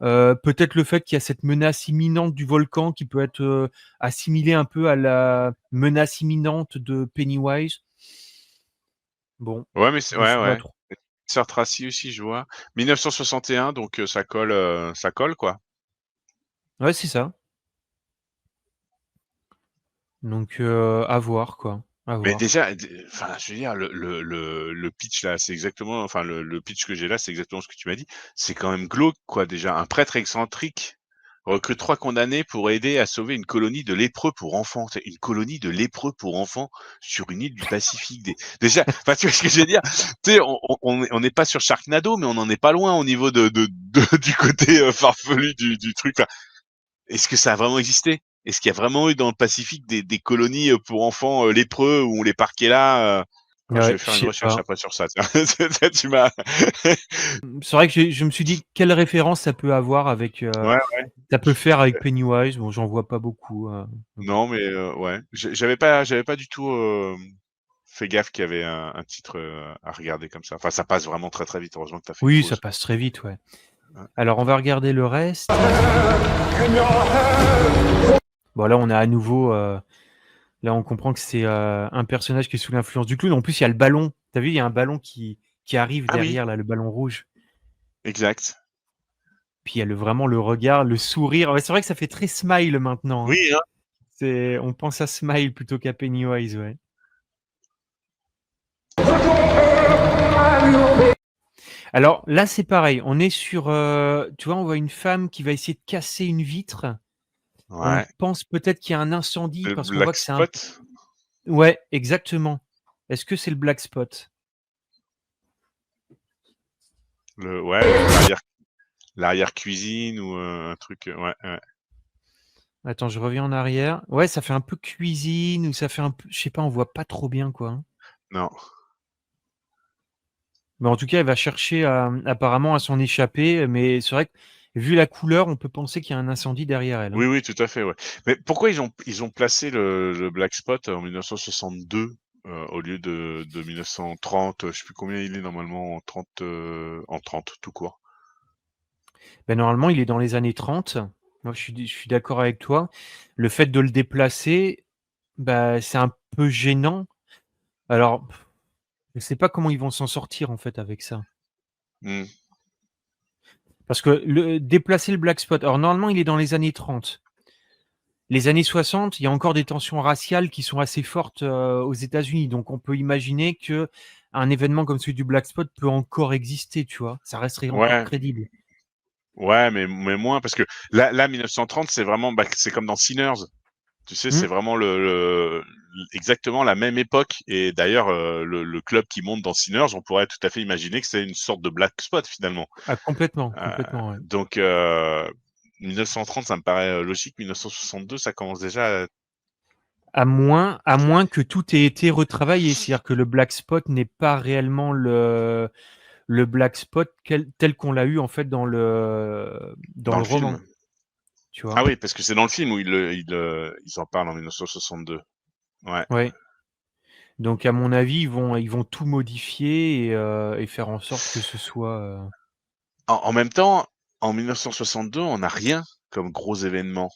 Peut-être le fait qu'il y a cette menace imminente du volcan qui peut être, assimilée un peu à la menace imminente de Pennywise. Bon, Ouais, mais je ouais, sais pas ouais. trop. Sir Tracy aussi, je vois. 1961, donc ça colle, quoi. Ouais, c'est ça. Donc, à voir quoi, à Mais voir. déjà, enfin, je veux dire, le pitch là, c'est exactement enfin, le pitch que j'ai là, c'est exactement ce que tu m'as dit. C'est quand même glauque, quoi, déjà. Un prêtre excentrique recrute 3 condamnés pour aider à sauver une colonie de lépreux pour enfants. C'est une colonie de lépreux pour enfants sur une île du Pacifique. Déjà, enfin, tu vois ce que je veux dire? Tu sais, on n'est pas sur Sharknado, mais on n'en est pas loin au niveau du côté farfelu du truc. Enfin, est-ce que ça a vraiment existé? Est-ce qu'il y a vraiment eu dans le Pacifique des colonies pour enfants lépreux où on les parquait là? Je Ouais, vais je faire une sais recherche pas. après sur ça. Tiens. Tu m'as. C'est vrai que je me suis dit: «Quelle référence ça peut avoir avec, Ouais. ça peut faire avec Pennywise?» Bon, j'en vois pas beaucoup, mais bon. Non, mais ouais, j'avais pas du tout, fait gaffe qu'il y avait un titre, à regarder comme ça. Enfin, ça passe vraiment très, très vite. Heureusement que tu as fait une Oui, ça pause. passe très vite, ouais. Ouais. Alors on va regarder le reste. Bon là, on a à nouveau, là on comprend que c'est, un personnage qui est sous l'influence du clown. En plus, il y a le ballon. Tu as vu, il y a un ballon qui arrive Ah oui, derrière là, le ballon rouge. exact. Puis il y a vraiment le regard, le sourire. Ouais, c'est vrai que ça fait très Smile maintenant, hein. Oui, hein. On pense à Smile plutôt qu'à Pennywise, ouais. Alors là, c'est pareil, on est sur, tu vois, on voit une femme qui va essayer de casser une vitre. On Ouais. pense peut-être qu'il y a un incendie Le parce qu'on voit Black que c'est un Spot, ouais, exactement. Est-ce que c'est le Black Spot? l'arrière-cuisine ou un truc, ouais, ouais. Attends, je reviens en arrière. Ouais, ça fait un peu cuisine ou ça fait un peu je sais pas, on voit pas trop bien, quoi, hein. Non. Mais en tout cas, elle va chercher apparemment à s'en échapper, mais c'est vrai que vu la couleur, on peut penser qu'il y a un incendie derrière elle, Oui, hein. oui, tout à fait, ouais. Mais pourquoi ils ont placé le Black Spot en 1962, au lieu de 1930? Je sais plus combien il est normalement en 30 tout court. Normalement, il est dans les années 30. Moi, je suis d'accord avec toi. Le fait de le déplacer, c'est un peu gênant. Alors, je sais pas comment ils vont s'en sortir, en fait, avec ça. Mmh. Parce que déplacer le Black Spot, alors normalement, il est dans les années 30. Les années 60, il y a encore des tensions raciales qui sont assez fortes, aux États-Unis. Donc on peut imaginer qu'un événement comme celui du Black Spot peut encore exister, tu vois? Ça resterait encore Ouais, crédible. Ouais, mais moins parce que là 1930, c'est vraiment, c'est comme dans Sinners. Tu sais, Mmh. c'est vraiment exactement la même époque et d'ailleurs, le club qui monte dans Sinners, on pourrait tout à fait imaginer que c'est une sorte de black spot finalement. Ah complètement, Heu, complètement, ouais. donc 1930, ça me paraît, logique. 1962, ça commence déjà à À moins que tout ait été retravaillé. C'est-à-dire que le black spot n'est pas réellement le black spot tel qu'on l'a eu en fait dans dans le le film. roman, tu Ah vois? oui, parce que c'est dans le film où ils en parlent en 1962. Ouais. Ouais. Donc à mon avis, ils vont tout modifier et faire en sorte que ce soit, En même temps, en 1962, on n'a rien comme gros événement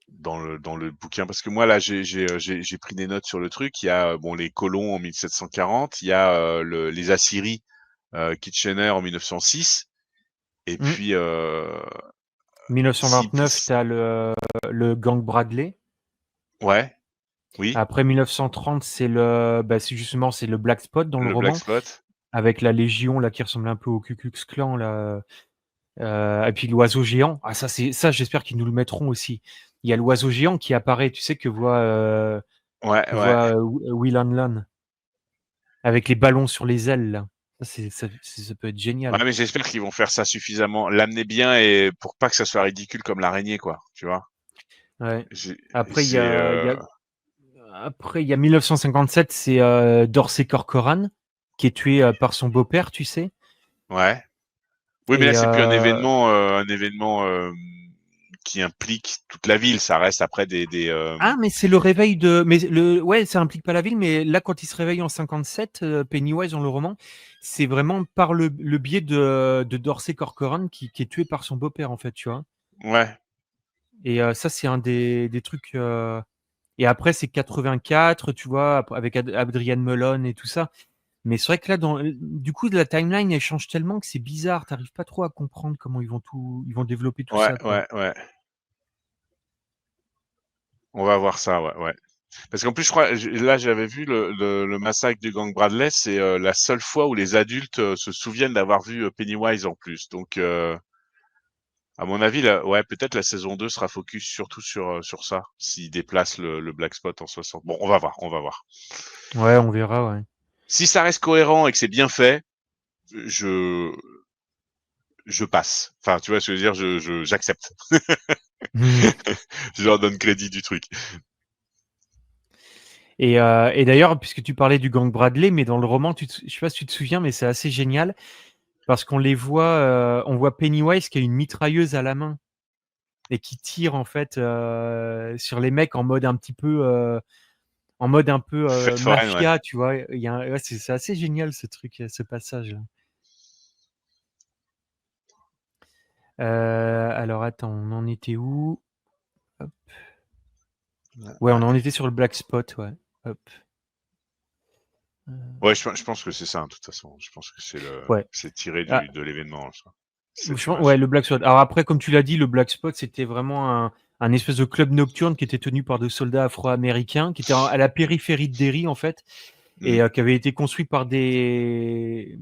dans le bouquin parce que moi là, j'ai pris des notes sur le truc. Il y a, bon, les colons en 1740, il y a, les Assyries, Kitchener en 1906 et mmh, puis, si 1929, s tu as le gang Bradley. ouais, oui, Après 1930, c'est justement, c'est le black spot dans le le Black roman, Spot. avec la Légion là qui ressemble un peu au Ku Klux Klan là, et puis l'oiseau géant. Ah ça j'espère qu'ils nous le mettront aussi. Il y a l'oiseau géant qui apparaît, tu sais, Ouais, que ouais. voit, Will Hanlan, avec les ballons sur les ailes là. Ça peut être Ouais, génial. mais j'espère qu'ils vont faire ça suffisamment, l'amener bien et pour pas que ça soit ridicule comme l'araignée, quoi, tu vois? Ouais. J'ai Après il y c'est, a il y a après il y a 1957, c'est, Dorsey Corcoran qui est tué, par son beau-père, tu sais? ouais. Oui, mais là, Et c'est plus un événement, qui implique toute la ville. Ça reste après ah, mais c'est le réveil de mais ouais, ça implique pas la ville, mais là, quand il se réveille en 57, Pennywise dans le roman, c'est vraiment par le biais de Dorsey Corcoran qui est tué par son beau-père, en fait, tu vois? ouais, Et ça, c'est un des trucs, et après c'est 84, tu vois? Avec Adrienne Malone et tout ça. Mais c'est vrai que là, du coup, la timeline, elle change tellement que c'est bizarre. Tu arrives pas trop à comprendre comment ils vont développer tout ouais, ça, quoi. ouais, ouais. On va voir ça, ouais, ouais. Parce qu'en plus, je crois, là, j'avais vu le massacre du gang Bradley, c'est la seule fois où les adultes se souviennent d'avoir vu Pennywise en plus. Donc, à mon avis, là, ouais, peut-être la saison 2 sera focus surtout sur ça, s'ils déplacent le Black Spot en 60. Bon, on va voir, on va voir. Ouais, on verra, ouais. Si ça reste cohérent et que c'est bien fait, je je passe. Enfin, tu vois ce que je veux dire, j'accepte. Je leur donne crédit du truc. Et d'ailleurs, puisque tu parlais du gang Bradley, mais dans le roman, je sais pas si tu te souviens, mais c'est assez génial parce on voit Pennywise qui a une mitrailleuse à la main et qui tire en fait sur les mecs en mode un peu Fête foraine, ouais. mafia, tu vois. Ouais, c'est assez génial ce truc, ce passage-là. Alors attends, on en était où? Hop. Ouais, Ouais, on ouais. en était sur le black spot, ouais. Hop. Ouais, je pense que c'est ça, hein, de toute façon. Je pense que Ouais. c'est tiré Ah, de l'événement, ça, cette Ouais, image. le Black Spot. Alors après, comme tu l'as dit, le Black Spot, c'était vraiment un espèce de club nocturne qui était tenu par des soldats afro-américains, qui était à la périphérie de Derry, en fait, et Mmh. qui avait été construit par les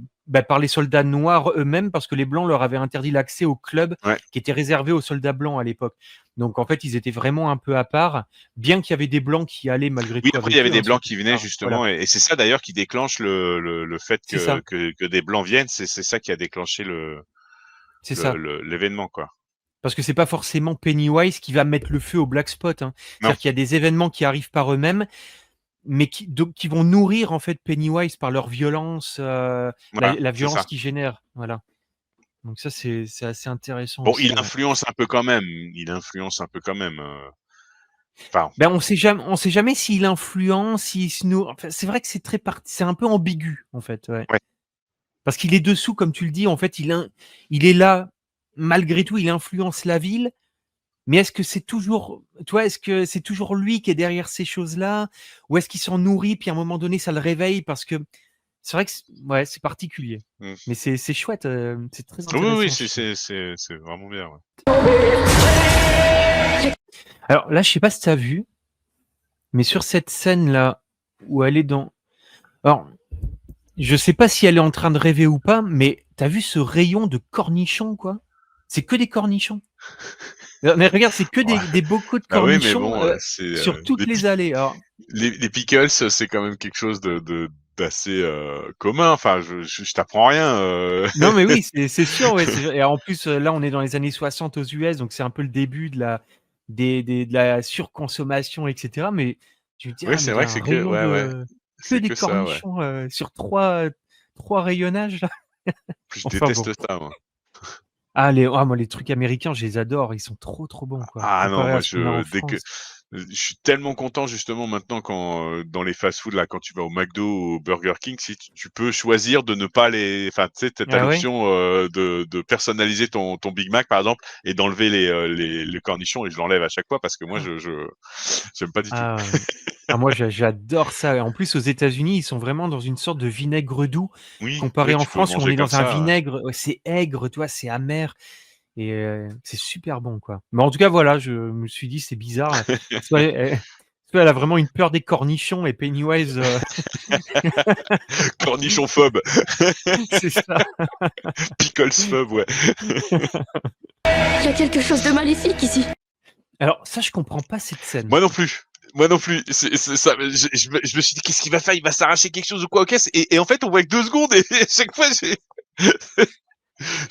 soldats noirs eux-mêmes, parce que les blancs leur avaient interdit l'accès au club Ouais. qui était réservé aux soldats blancs à l'époque. Donc en fait, ils étaient vraiment un peu à part, bien qu'il y avait des blancs qui allaient malgré Oui, tout après, il y avec avait eux, des hein, sur blancs le qui venaient départ. Voilà, justement et c'est ça d'ailleurs qui déclenche le fait c'est ça, que des blancs viennent. C'est ça qui a déclenché c'est ça. l'événement, quoi. Parce que c'est pas forcément Pennywise qui va mettre le feu au black spot, hein. Non, C'est-à-dire qu'il y a des événements qui arrivent par eux-mêmes, mais qui vont nourrir en fait Pennywise par leur violence, voilà, la c'est violence ça. qu'ils génèrent. Voilà. Donc ça, c'est assez intéressant Bon, aussi, ouais. il influence un peu quand même, enfin, Ben, on sait jamais s'il influence, s'il se nourrit. Enfin, c'est vrai que c'est un peu ambigu en fait, ouais. ouais, Parce qu'il est dessous, comme tu le dis, en fait, il est là malgré tout, il influence la ville. Mais est-ce que c'est toujours, toi, est-ce que c'est toujours lui qui est derrière ces choses-là? Ou est-ce qu'il s'en nourrit, puis à un moment donné, ça le réveille? Parce que c'est vrai que ouais, c'est particulier. mmh. Mais c'est chouette, c'est très Oui, oui, intéressant, je trouve. c'est vraiment bien, ouais. Alors là, je sais pas si tu as vu, mais sur cette scène-là, où elle est dans. Alors, je sais pas si elle est en train de rêver ou pas, mais tu as vu ce rayon de cornichons, quoi? C'est que des cornichons. Mais regarde, c'est que Ouais. des bocaux de Bah oui, mais cornichons bon, c'est sur toutes les allées. Alors, les pickles, c'est quand même quelque chose d'assez commun. Enfin, je t'apprends rien. non, mais oui, c'est sûr, ouais, c'est sûr. Et en plus, là, on est dans les années 60 aux US, donc c'est un peu le début de la surconsommation, etc. Mais je me dis, Oui, ah, mais c'est il y vrai a que un c'est que rayon ouais, que c'est des que ça, ouais. cornichons sur trois rayonnages là. Je Enfin bon. déteste ça, moi. Moi, les trucs américains, je les adore. Ils sont trop, trop bons, quoi. Ah non, Comparé à moi ce qu'on a en dès que France. je suis tellement content justement maintenant quand, dans les fast-food là, quand tu vas au McDo ou au Burger King, si tu peux choisir de ne pas tu sais, tu as Ah ouais? l'option, de personnaliser ton Big Mac par exemple et d'enlever les cornichons et je l'enlève à chaque fois parce que moi je j'aime pas du tout. Ah, moi, j'adore ça. Et en plus, aux États-Unis, ils sont vraiment dans une sorte de vinaigre doux, Oui, comparé oui, en tu peux le France où on manger est comme dans un ça, ouais. vinaigre, c'est aigre, tu vois, c'est amer et c'est super bon, quoi. Mais en tout cas, voilà, je me suis dit: «C'est bizarre». Soit elle a vraiment une peur des cornichons et Pennywise, Cornichon phobe, c'est ça. pickles phobe, ouais. Il y a quelque chose de maléfique ici. Alors ça, je comprends pas cette scène. Moi non plus. Moi non plus. C'est ça. Je me suis dit, qu'est-ce qu'il va faire? Il va s'arracher quelque chose ou quoi aux caisses? Et en fait, on voit que 2 secondes et à chaque fois, je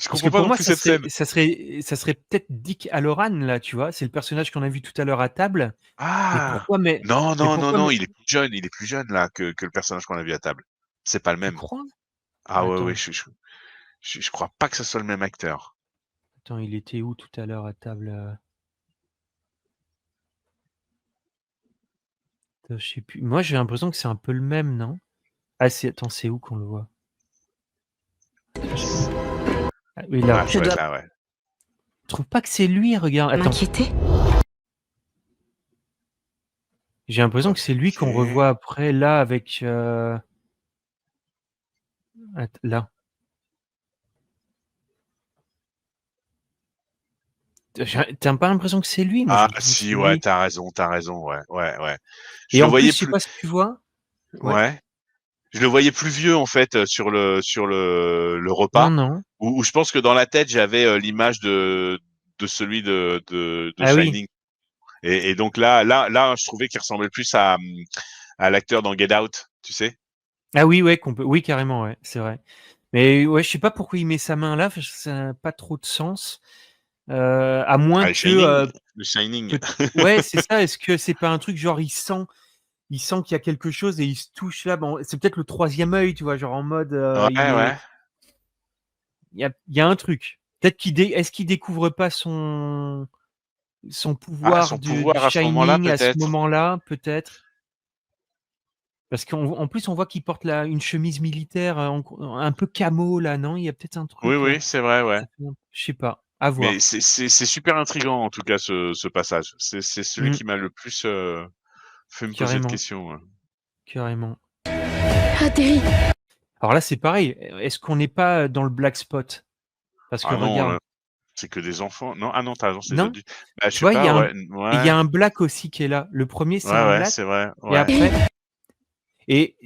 Parce que comprends pas pour non moi, plus cette scène. ça serait peut-être Dick Hallorann là, tu vois? C'est le personnage qu'on a vu tout à l'heure à table. Mais Ah! pourquoi mais Non, mais non, non, pourquoi non, mais il est plus jeune là que le personnage qu'on a vu à table. C'est pas le tu même. crois? Ah ouais, ouais, Attends, je crois pas que ce soit le même acteur. il était où tout à l'heure à table, je sais plus. Moi, j'ai l'impression que c'est un peu le même, non? C'est où qu'on le voit? J'ai oui, là. Ah, ça Je doit être dois là, ouais. Je trouve pas que c'est lui, regarde. Attends, m'inquiéter. j'ai l'impression que c'est lui qu'on OK. revoit après là avec, là. Tu pas l'impression que c'est lui? Moi, j'ai Ah l'impression que si, c'est ouais, lui. tu as raison, ouais, ouais, ouais. Je Et le en plus, voyais je sais plus pas si tu vois? Ouais. ouais. Je le voyais plus vieux en fait, sur le repas, Non. où je pense que dans la tête j'avais, l'image de celui de Ah oui. Shining et donc là, je trouvais qu'il ressemblait plus à l'acteur dans Get Out, tu sais? Ah oui, ouais, oui, carrément, ouais, c'est vrai. Mais ouais, je sais pas pourquoi il met sa main là, parce que ça n'a pas trop de sens. À moins Ah, le que, Shining, le Shining. peut ouais, c'est ça. Est-ce que c'est pas un truc genre il sent qu'il y a quelque chose et il se touche là? Bon, c'est peut-être le troisième œil, tu vois? Genre en mode, Ouais, ouais. il y a un truc. Peut-être est-ce qu'il découvre pas son Ah, pouvoir son du pouvoir à ce moment-là Shining à ce peut-être? moment-là, peut-être? Parce qu'en plus, on voit qu'il porte une chemise militaire, un peu camo là, non? Il y a peut-être un Oui, truc, oui, c'est vrai, ouais. je sais pas, à Mais voir. c'est super intriguant en tout cas ce passage. C'est celui Mmh, qui m'a le plus, fait me poser de carrément, questions, ouais. carrément. Atterri. Alors là, c'est pareil, est-ce qu'on n'est pas dans le black spot? Parce que Ah non, regarde, c'est que des enfants. Non, ah non, tu raison, c'est des non? adultes. Bah, je Tu sais vois, il y pas, a un ouais, et il y ouais, a un black aussi qui est là. Le premier, c'est ouais, un ouais, black c'est vrai, et ouais. après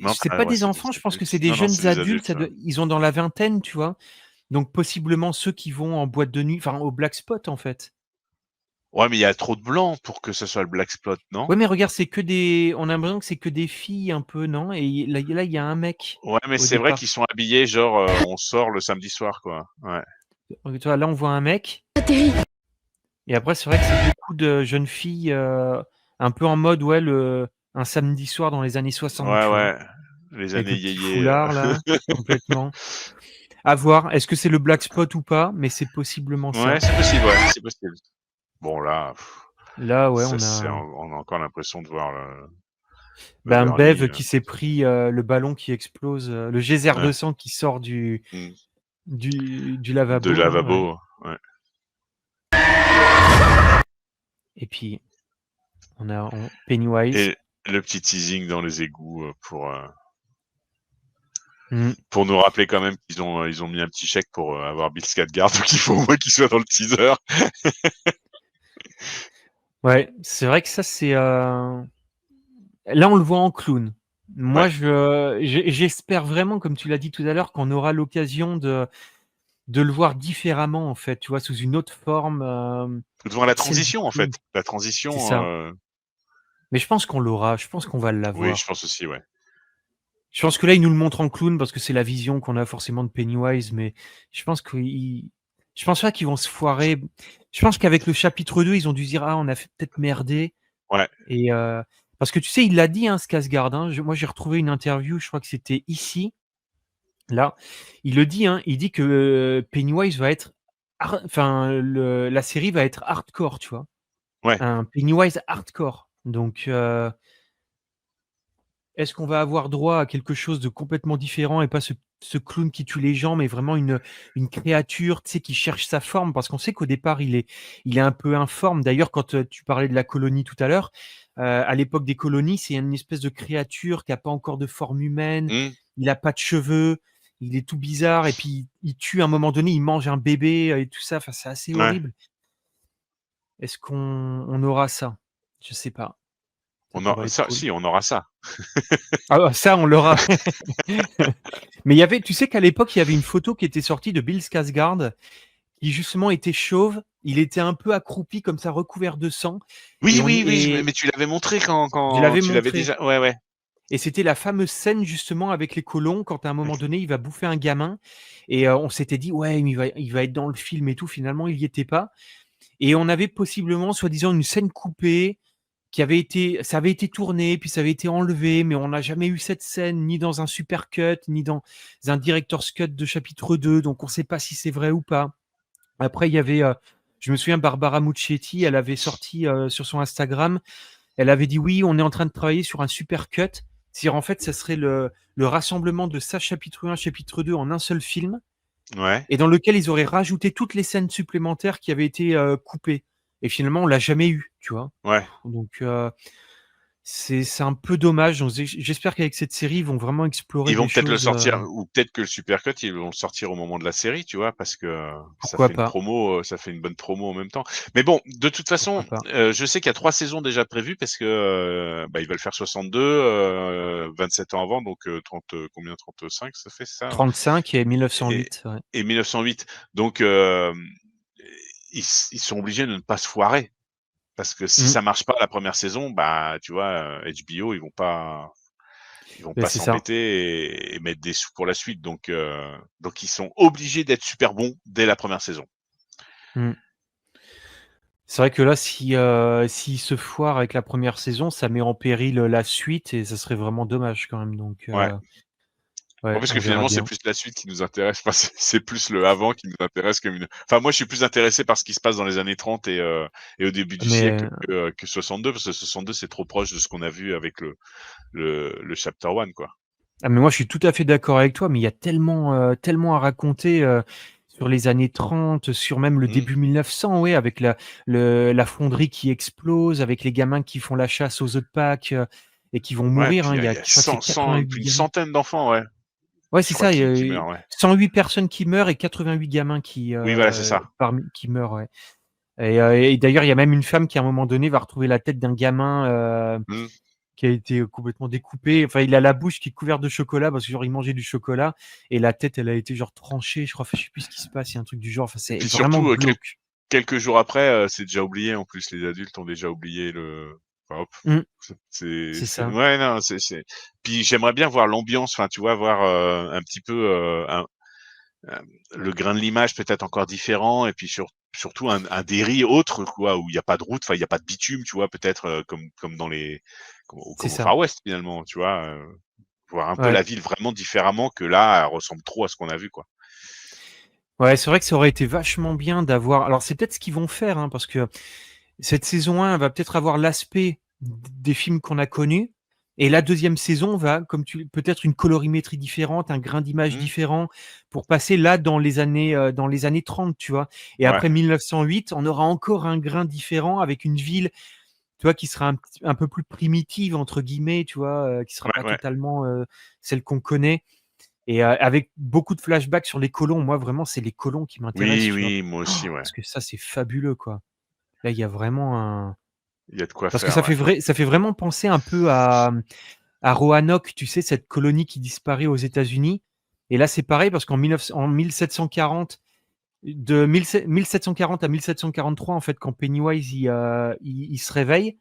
Non, c'est pas ouais, des c'est des enfants, je pense que c'est adultes. des Non, non, c'est jeunes des adultes, adultes, ouais. ils ont dans la vingtaine, tu vois? Donc possiblement ceux qui vont en boîte de nuit, enfin au black spot, en fait. Ouais, mais il y a trop de blanc pour que ça soit le black spot, non? Ouais, mais regarde, on a l'impression que c'est que des filles un peu, non? Et là, il y a un mec Ouais, mais au c'est vrai départ. qu'ils sont habillés genre, on sort le samedi soir, quoi. Ouais. Tu vois, là, on voit un mec Atterri. et après c'est vrai que c'est beaucoup de jeunes filles, un peu en mode, ouais, un samedi soir dans les années 60, Ouais, tu vois? ouais, les Avec années le petit yéyés, foulard là, complètement. À voir, est-ce que c'est le black spot ou pas? Mais c'est possiblement Ouais, ça. c'est possible, ouais, c'est possible. Bon là, Là, ouais, ça on a encore l'impression de voir le Bev Bernie, qui s'est pris, le ballon qui explose, le geyser ouais, de sang qui sort mmh, du de lavabo là, ouais. lavabo, ouais. Et puis on Pennywise. Et le petit teasing dans les égouts, Mmh. pour nous rappeler quand même ils ont mis un petit chèque pour, avoir Bill Skarsgård, donc il faut au moins qu'il soit dans le teaser. Ouais, c'est vrai que ça c'est, là on le voit en clown. Ouais. Moi j'espère vraiment, comme tu l'as dit tout à l'heure, qu'on aura l'occasion de le voir différemment, en fait, tu vois, sous une autre forme. Devant la Celle du transition, en fait. clown. La C'est transition, ça. Mais je pense qu'on l'aura. Je pense qu'on va oui, je l'avoir. pense aussi, ouais. Je pense que là, ils nous le montrent en clown parce que c'est la vision qu'on a forcément de Pennywise, mais je pense je pense pas qu'ils vont se foirer. Je pense qu'avec le chapitre 2, ils ont dû se dire ah, on a peut-être merdé. Ouais. Et parce que tu sais, il l'a dit, hein, Skarsgård. Hein, moi, j'ai retrouvé une interview. Je crois que c'était ici. Là, il le dit. Hein, il dit que Pennywise va être, enfin, la série va être hardcore, tu vois, Ouais. un Pennywise hardcore. Donc est-ce qu'on va avoir droit à quelque chose de complètement différent et pas ce clown qui tue les gens, mais vraiment une créature, tu sais, qui cherche sa forme? Parce qu'on sait qu'au départ, il est un peu informe. D'ailleurs, quand tu parlais de la colonie tout à l'heure, à l'époque des colonies, c'est une espèce de créature qui a pas encore de forme humaine. Mmh. Il a pas de cheveux, il est tout bizarre et puis il tue à un moment donné, il mange un bébé et tout ça. Enfin, c'est assez Ouais. horrible. Est-ce qu'on aura ça? Je sais pas. Ça On a pourrait être ça, cool. si, on aura ça. Ah ça, on l'aura. Mais il y avait, tu sais qu'à l'époque, il y avait une photo qui était sortie de Bill Skarsgård, qui justement était chauve. Il était un peu accroupi comme ça, recouvert de sang. Oui, Et oui, oui, et mais tu l'avais montré je quand l'avais tu l'avais montré. déjà ouais, ouais. Et c'était la fameuse scène justement avec les colons quand à un moment donné, il va bouffer un gamin. Et on s'était dit ouais, mais il va être dans le film et tout. Finalement, il y était pas. Et on avait possiblement, soi-disant, une scène coupée ça avait été tourné, puis ça avait été enlevé, mais on n'a jamais eu cette scène, ni dans un super cut, ni dans un director's cut de chapitre 2, donc on ne sait pas si c'est vrai ou pas. Après, il y avait, je me souviens, Barbara Muccetti, elle avait sorti sur son Instagram, elle avait dit oui, on est en train de travailler sur un super cut. C'est-à-dire, en fait, ça serait le rassemblement de ça, chapitre 1, chapitre 2 en un seul film, Ouais. et dans lequel ils auraient rajouté toutes les scènes supplémentaires qui avaient été coupées. Et finalement, on l'a jamais eu, tu vois. Ouais. Donc, c'est un peu dommage. Donc, j'espère qu'avec cette série, ils vont vraiment explorer Ils vont des peut-être le choses. sortir ou peut-être que le super cut, ils vont le sortir au moment de la série, tu vois? Parce que ça Pourquoi fait une pas? promo, ça fait une bonne promo en même temps. Mais bon, de toute Pourquoi façon, pas? je sais qu'il y a 3 saisons déjà prévues parce que, bah, ils veulent faire 62, 27 ans avant, donc 30, combien? 35 ça fait, ça? 35 et Et 1908, ouais. et 1908. Donc ils sont obligés de ne pas se foirer parce que si Mmh. ça marche pas la première saison, bah, tu vois, HBO, ils vont Beh, pas c'est ça. s'embêter et mettre des sous pour la suite. Donc ils sont obligés d'être super bons dès la première saison. Mmh. C'est vrai que là, si, s'ils se foirent avec la première saison, ça met en péril, la suite et ça serait vraiment dommage quand même. Donc, Ouais. Ouais, ouais, parce on que verra finalement, c'est bien. plus la suite qui nous intéresse. Enfin, c'est plus le avant qui nous intéresse enfin, moi, je suis plus intéressé par ce qui se passe dans les années 30 et au début du siècle Mais que 62, parce que 62, c'est trop proche de ce qu'on a vu avec le chapter 1, quoi. mais moi, je suis tout à fait d'accord avec toi, mais il y a tellement à raconter, sur les années 30, sur même le Mmh. début 1900, ouais, avec la fonderie qui explose, avec les gamins qui font la chasse aux œufs de Pâques, et qui vont Ouais, mourir, puis hein. il y a Je crois que c'est 100 88 plus d'une gamins. centaine d'enfants, ouais, Ouais, je c'est crois, ça, qui meurent, ouais. 108 personnes qui meurent et 88 gamins Oui, voilà, c'est ça. qui meurent, ouais. Et d'ailleurs, il y a même une femme qui, à un moment donné, va retrouver la tête d'un gamin, Mmh. qui a été complètement découpé. Enfin, il a la bouche qui est couverte de chocolat parce que genre il mangeait du chocolat et la tête, elle a été genre tranchée, je crois. Enfin, je sais plus ce qui se passe, il y a un truc du genre. Enfin, Et c'est puis vraiment surtout, glauque. quelques jours après, c'est déjà oublié en plus, les adultes ont déjà oublié enfin hop, Mmh, c'est c'est ça. ouais, non, puis j'aimerais bien voir l'ambiance, enfin, tu vois, voir, un petit peu, le grain de l'image peut-être encore différent et puis surtout un Derry autre quoi, où il y a pas de route, enfin il y a pas de bitume, tu vois? Peut-être, comme dans C'est comme au ça. Far West finalement, tu vois? Voir un peu la Ouais. ville vraiment différemment que là, elle ressemble trop à ce qu'on a vu, quoi. Ouais, c'est vrai que ça aurait été vachement bien d'avoir. Alors, c'est peut-être ce qu'ils vont faire, hein, parce que cette saison 1 va peut-être avoir l'aspect des films qu'on a connus. Et la deuxième saison va, comme peut-être une colorimétrie différente, un grain d'image Mmh. différent, pour passer là dans les années 30, tu vois. Et Ouais, après 1908, on aura encore un grain différent avec une ville, tu vois, qui sera un peu plus primitive entre guillemets, tu vois, qui sera pas ouais, ouais. totalement celle qu'on connaît. Et avec beaucoup de flashbacks sur les colons. Moi, vraiment, c'est les colons qui m'intéressent, Oui, tu vois. oui, moi aussi, ouais. Parce que ça, c'est fabuleux, quoi. Là, il y a vraiment un Il y a de quoi parce que faire, ouais. ça fait vraiment penser un peu à Roanoke, tu sais, cette colonie qui disparaît aux États-Unis. Et là, c'est pareil parce en 1740, de 1740 à 1743, en fait, quand Pennywise il se réveille,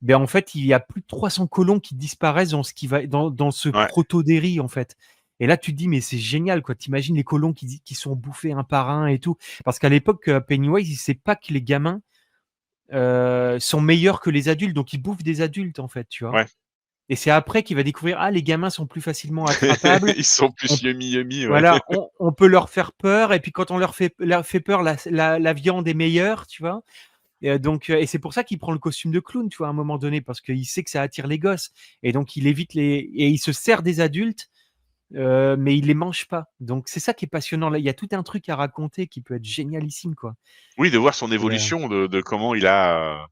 ben en fait, il y a plus de 300 colons qui disparaissent dans ce Ouais. proto-Derry, en fait. Et là, tu te dis, mais c'est génial, quoi. T'imagines les colons qui sont bouffés un par un et tout. Parce qu'à l'époque, Pennywise, il sait pas que les gamins sont meilleurs que les adultes, donc il bouffe des adultes, en fait, tu vois. Ouais. Et c'est après qu'il va découvrir, les gamins sont plus facilement attrapables. Ils sont On plus yummy, ouais. Voilà, on peut leur faire peur et puis quand on leur fait peur, la viande est meilleure, tu vois? Et c'est pour ça qu'il prend le costume de clown, tu vois, à un moment donné, parce qu'il sait que ça attire les gosses et donc il évite et il se sert des adultes, mais il les mange pas. Donc c'est ça qui est passionnant là, il y a tout un truc à raconter qui peut être génialissime, quoi. Oui, de voir son Et évolution, de comment il a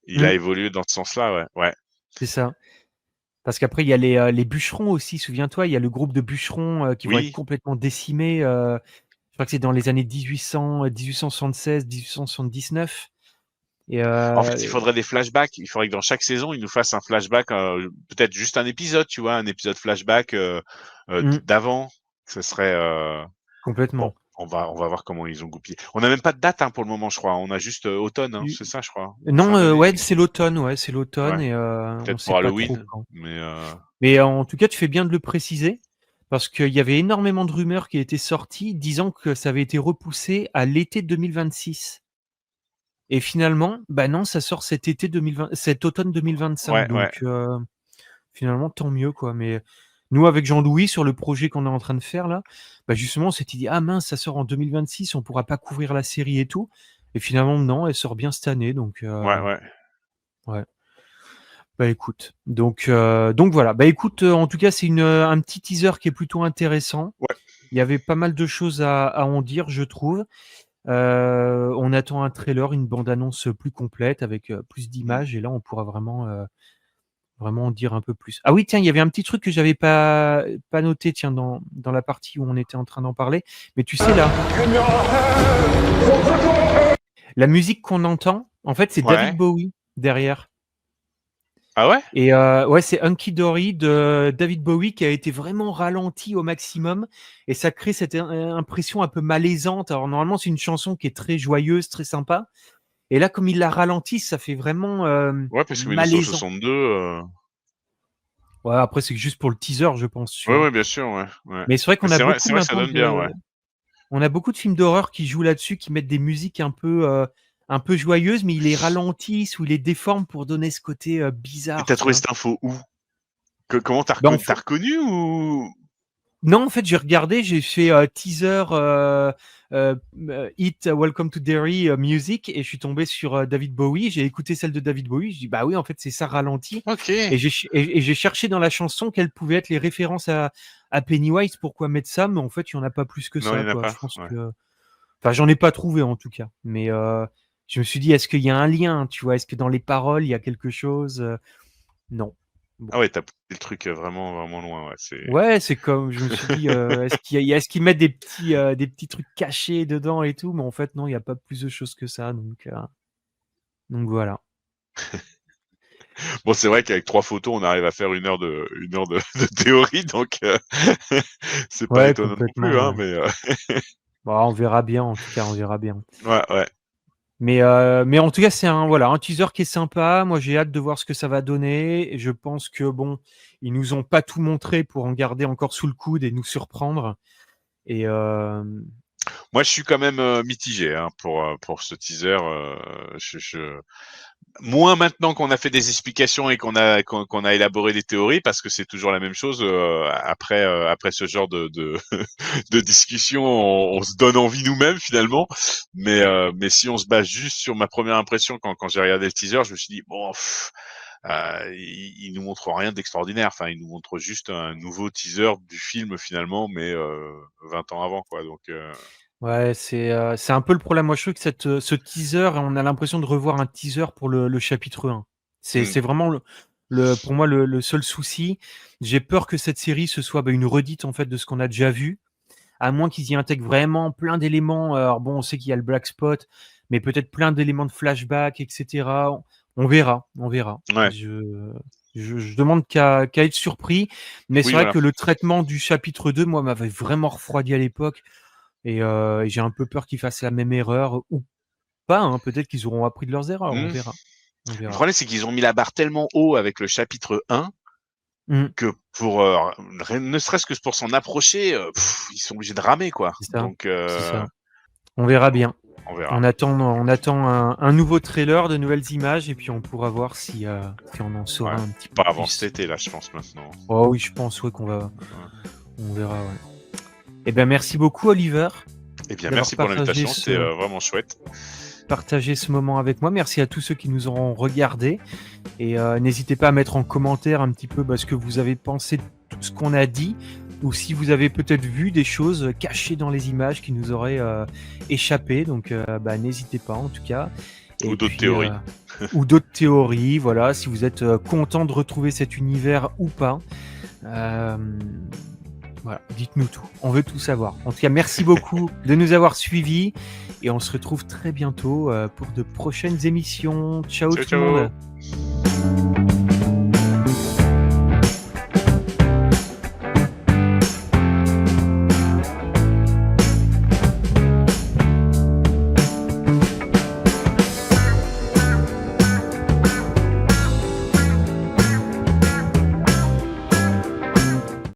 mmh, évolué dans ce sens-là, ouais. Ouais. c'est ça. Parce qu'après il y a les bûcherons aussi, souviens-toi, il y a le groupe de bûcherons, qui vont être Oui. complètement décimés, je crois que c'est dans les années 1876-1879 et En fait, il faudrait des flashbacks. Il faudrait que dans chaque saison, ils nous fassent un flashback, peut-être juste un épisode, tu vois? Un épisode flashback, mmh, d'avant. Ce serait, bon, complètement. on va voir comment ils ont goupillé. On n'a même pas de date, hein, pour le moment, je crois. On a juste, automne, hein, U c'est ça, je crois? Ou non, fin d'année? ouais, c'est l'automne Ouais, et on peut-être sait pour pas trop Halloween, quand. mais Mais en tout cas, tu fais bien de le préciser parce qu'il y avait énormément de rumeurs qui étaient sorties disant que ça avait été repoussé à l'été 2026 et finalement, bah non, ça sort cet automne 2025 ouais, ouais. donc finalement tant mieux, quoi. Mais nous, avec Jean-Louis, sur le projet qu'on est en train de faire là, bah justement, on s'était dit: «Ah mince, ça sort en 2026, on pourra pas couvrir la série et tout» et finalement non, elle sort bien cette année donc Ouais, ouais. ouais. Bah, écoute, donc voilà. Bah, écoute, en tout cas, c'est un petit teaser qui est plutôt intéressant. Ouais. Il y avait pas mal de choses à en dire, je trouve. On attend un trailer, une bande annonce, plus complète avec, plus Mmh. d'images et là, on pourra vraiment en dire un peu plus. Ah oui, tiens, il y avait un petit truc que j'avais pas noté, tiens, dans la partie où on était en train d'en parler, mais tu sais, la musique qu'on entend, en fait, c'est David Ouais. Bowie derrière. Ah ouais? Et ouais, c'est Hunky Dory de David Bowie qui a été vraiment ralenti au maximum et ça crée cette impression un peu malaisante. Alors normalement, c'est une chanson qui est très joyeuse, très sympa et là, comme il la ralentit, ça fait vraiment, Ouais, parce que malaisant. 1962, Ouais, après, c'est juste pour le teaser, je pense, tu ouais, vois? ouais, bien sûr, ouais, ouais. Mais c'est vrai Mais qu'on a beaucoup c'est vrai que ça maintenant donne bien, ouais. de films d'horreur qui jouent là-dessus, qui mettent des musiques un peu joyeuses, mais ils les ralentissent ou ils les déforment pour donner ce côté, Et bizarre, tu tu trouvé vois? cette info où? Comment Bah, en tu fait reconnu ou? Non, en fait, j'ai regardé, j'ai fait, teaser, Hit Welcome to Derry, Music et je suis tombé sur, David Bowie. J'ai écouté celle de David Bowie, je dis: «Bah oui, en fait, c'est ça ralenti» OK. et j'ai cherché dans la chanson quelles pouvaient être les références à Pennywise, pourquoi mettre ça, mais en fait, il y en a pas plus que Non, il y ça, en a quoi. Je pas? pense Ouais. que enfin, j'en ai pas trouvé en tout cas, mais je me suis dit: «Est-ce qu'il y a un lien?» Tu vois? Est-ce que dans les paroles, il y a quelque chose, Non. Bon. Ah ouais, tu as poussé le truc, vraiment, vraiment loin, ouais, c'est Ouais, c'est comme je me suis dit, est-ce qu'ils mettent des petits trucs cachés dedans et tout? Mais en fait non, il y a pas plus de choses que ça donc voilà. bon, c'est vrai qu'avec 3 photos, on arrive à faire une heure de de théorie, donc c'est pas Ouais, étonnant non plus, complètement, hein, ouais. mais Bah, on verra bien en tout cas, on verra bien. ouais, ouais. Mais en tout cas, c'est un teaser qui est sympa. Moi, j'ai hâte de voir ce que ça va donner et je pense que bon, ils nous ont pas tout montré pour en garder encore sous le coude et nous surprendre et Moi, je suis quand même, mitigé, hein, pour ce teaser, je moins maintenant qu'on a fait des explications et qu'on a élaboré des théories parce que c'est toujours la même chose, après ce genre de de discussion, on se donne envie nous-mêmes finalement. Mais si on se base juste sur ma première impression quand j'ai regardé le teaser, je me suis dit: «Bon, il nous montre rien d'extraordinaire». Enfin, il nous montre juste un nouveau teaser du film finalement, mais 20 ans avant quoi, donc ouais, c'est un peu le problème. Moi, je trouve que ce teaser, on a l'impression de revoir un teaser pour le chapitre 1. mmh. C'est vraiment pour moi le seul souci. J'ai peur que cette série, ce soit, bah, une redite, en fait, de ce qu'on a déjà vu, à moins qu'ils y intègrent vraiment plein d'éléments. Alors bon, on sait qu'il y a le black spot, mais peut-être plein d'éléments de flashback et cetera. On verra, on verra. Ouais, Je demande qu'à être surpris, mais c'est oui vrai voilà. que le traitement du chapitre 2, moi, m'avait vraiment refroidi à l'époque. Et j'ai un peu peur qu'ils fassent la même erreur ou pas, hein. Peut-être qu'ils auront appris de leurs erreurs, on verra. On Le verra. problème, c'est qu'ils ont mis la barre tellement haut avec le chapitre 1 Mmh. que pour ne serait-ce que pour s'en approcher, ils sont obligés de ramer, quoi. C'est ça, Donc, c'est ça. On verra bien. on verra. On attend un nouveau trailer, de nouvelles images, et puis on pourra voir si on en saura Ouais, un petit peu Pas avant plus. cet été, là, je pense, maintenant. Oh oui, je pense qu'on va. On verra, ouais. Eh ben, merci beaucoup, Oliver, Eh bien, d'avoir merci pour partagé l'invitation, c'était vraiment chouette. partager ce moment avec moi. Merci à tous ceux qui nous auront regardé. Et n'hésitez pas à mettre en commentaire un petit peu ce que vous avez pensé de tout ce qu'on a dit, ou si vous avez peut-être vu des choses cachées dans les images qui nous auraient échappé. Donc n'hésitez pas en tout cas. Ou d'autres théories. Ou d'autres théories, voilà, si vous êtes content de retrouver cet univers ou pas. Voilà, dites-nous tout. On veut tout savoir. En tout cas, merci beaucoup de nous avoir suivis. Et on se retrouve très bientôt pour de prochaines émissions. Ciao, Ciao, tout le monde. ciao.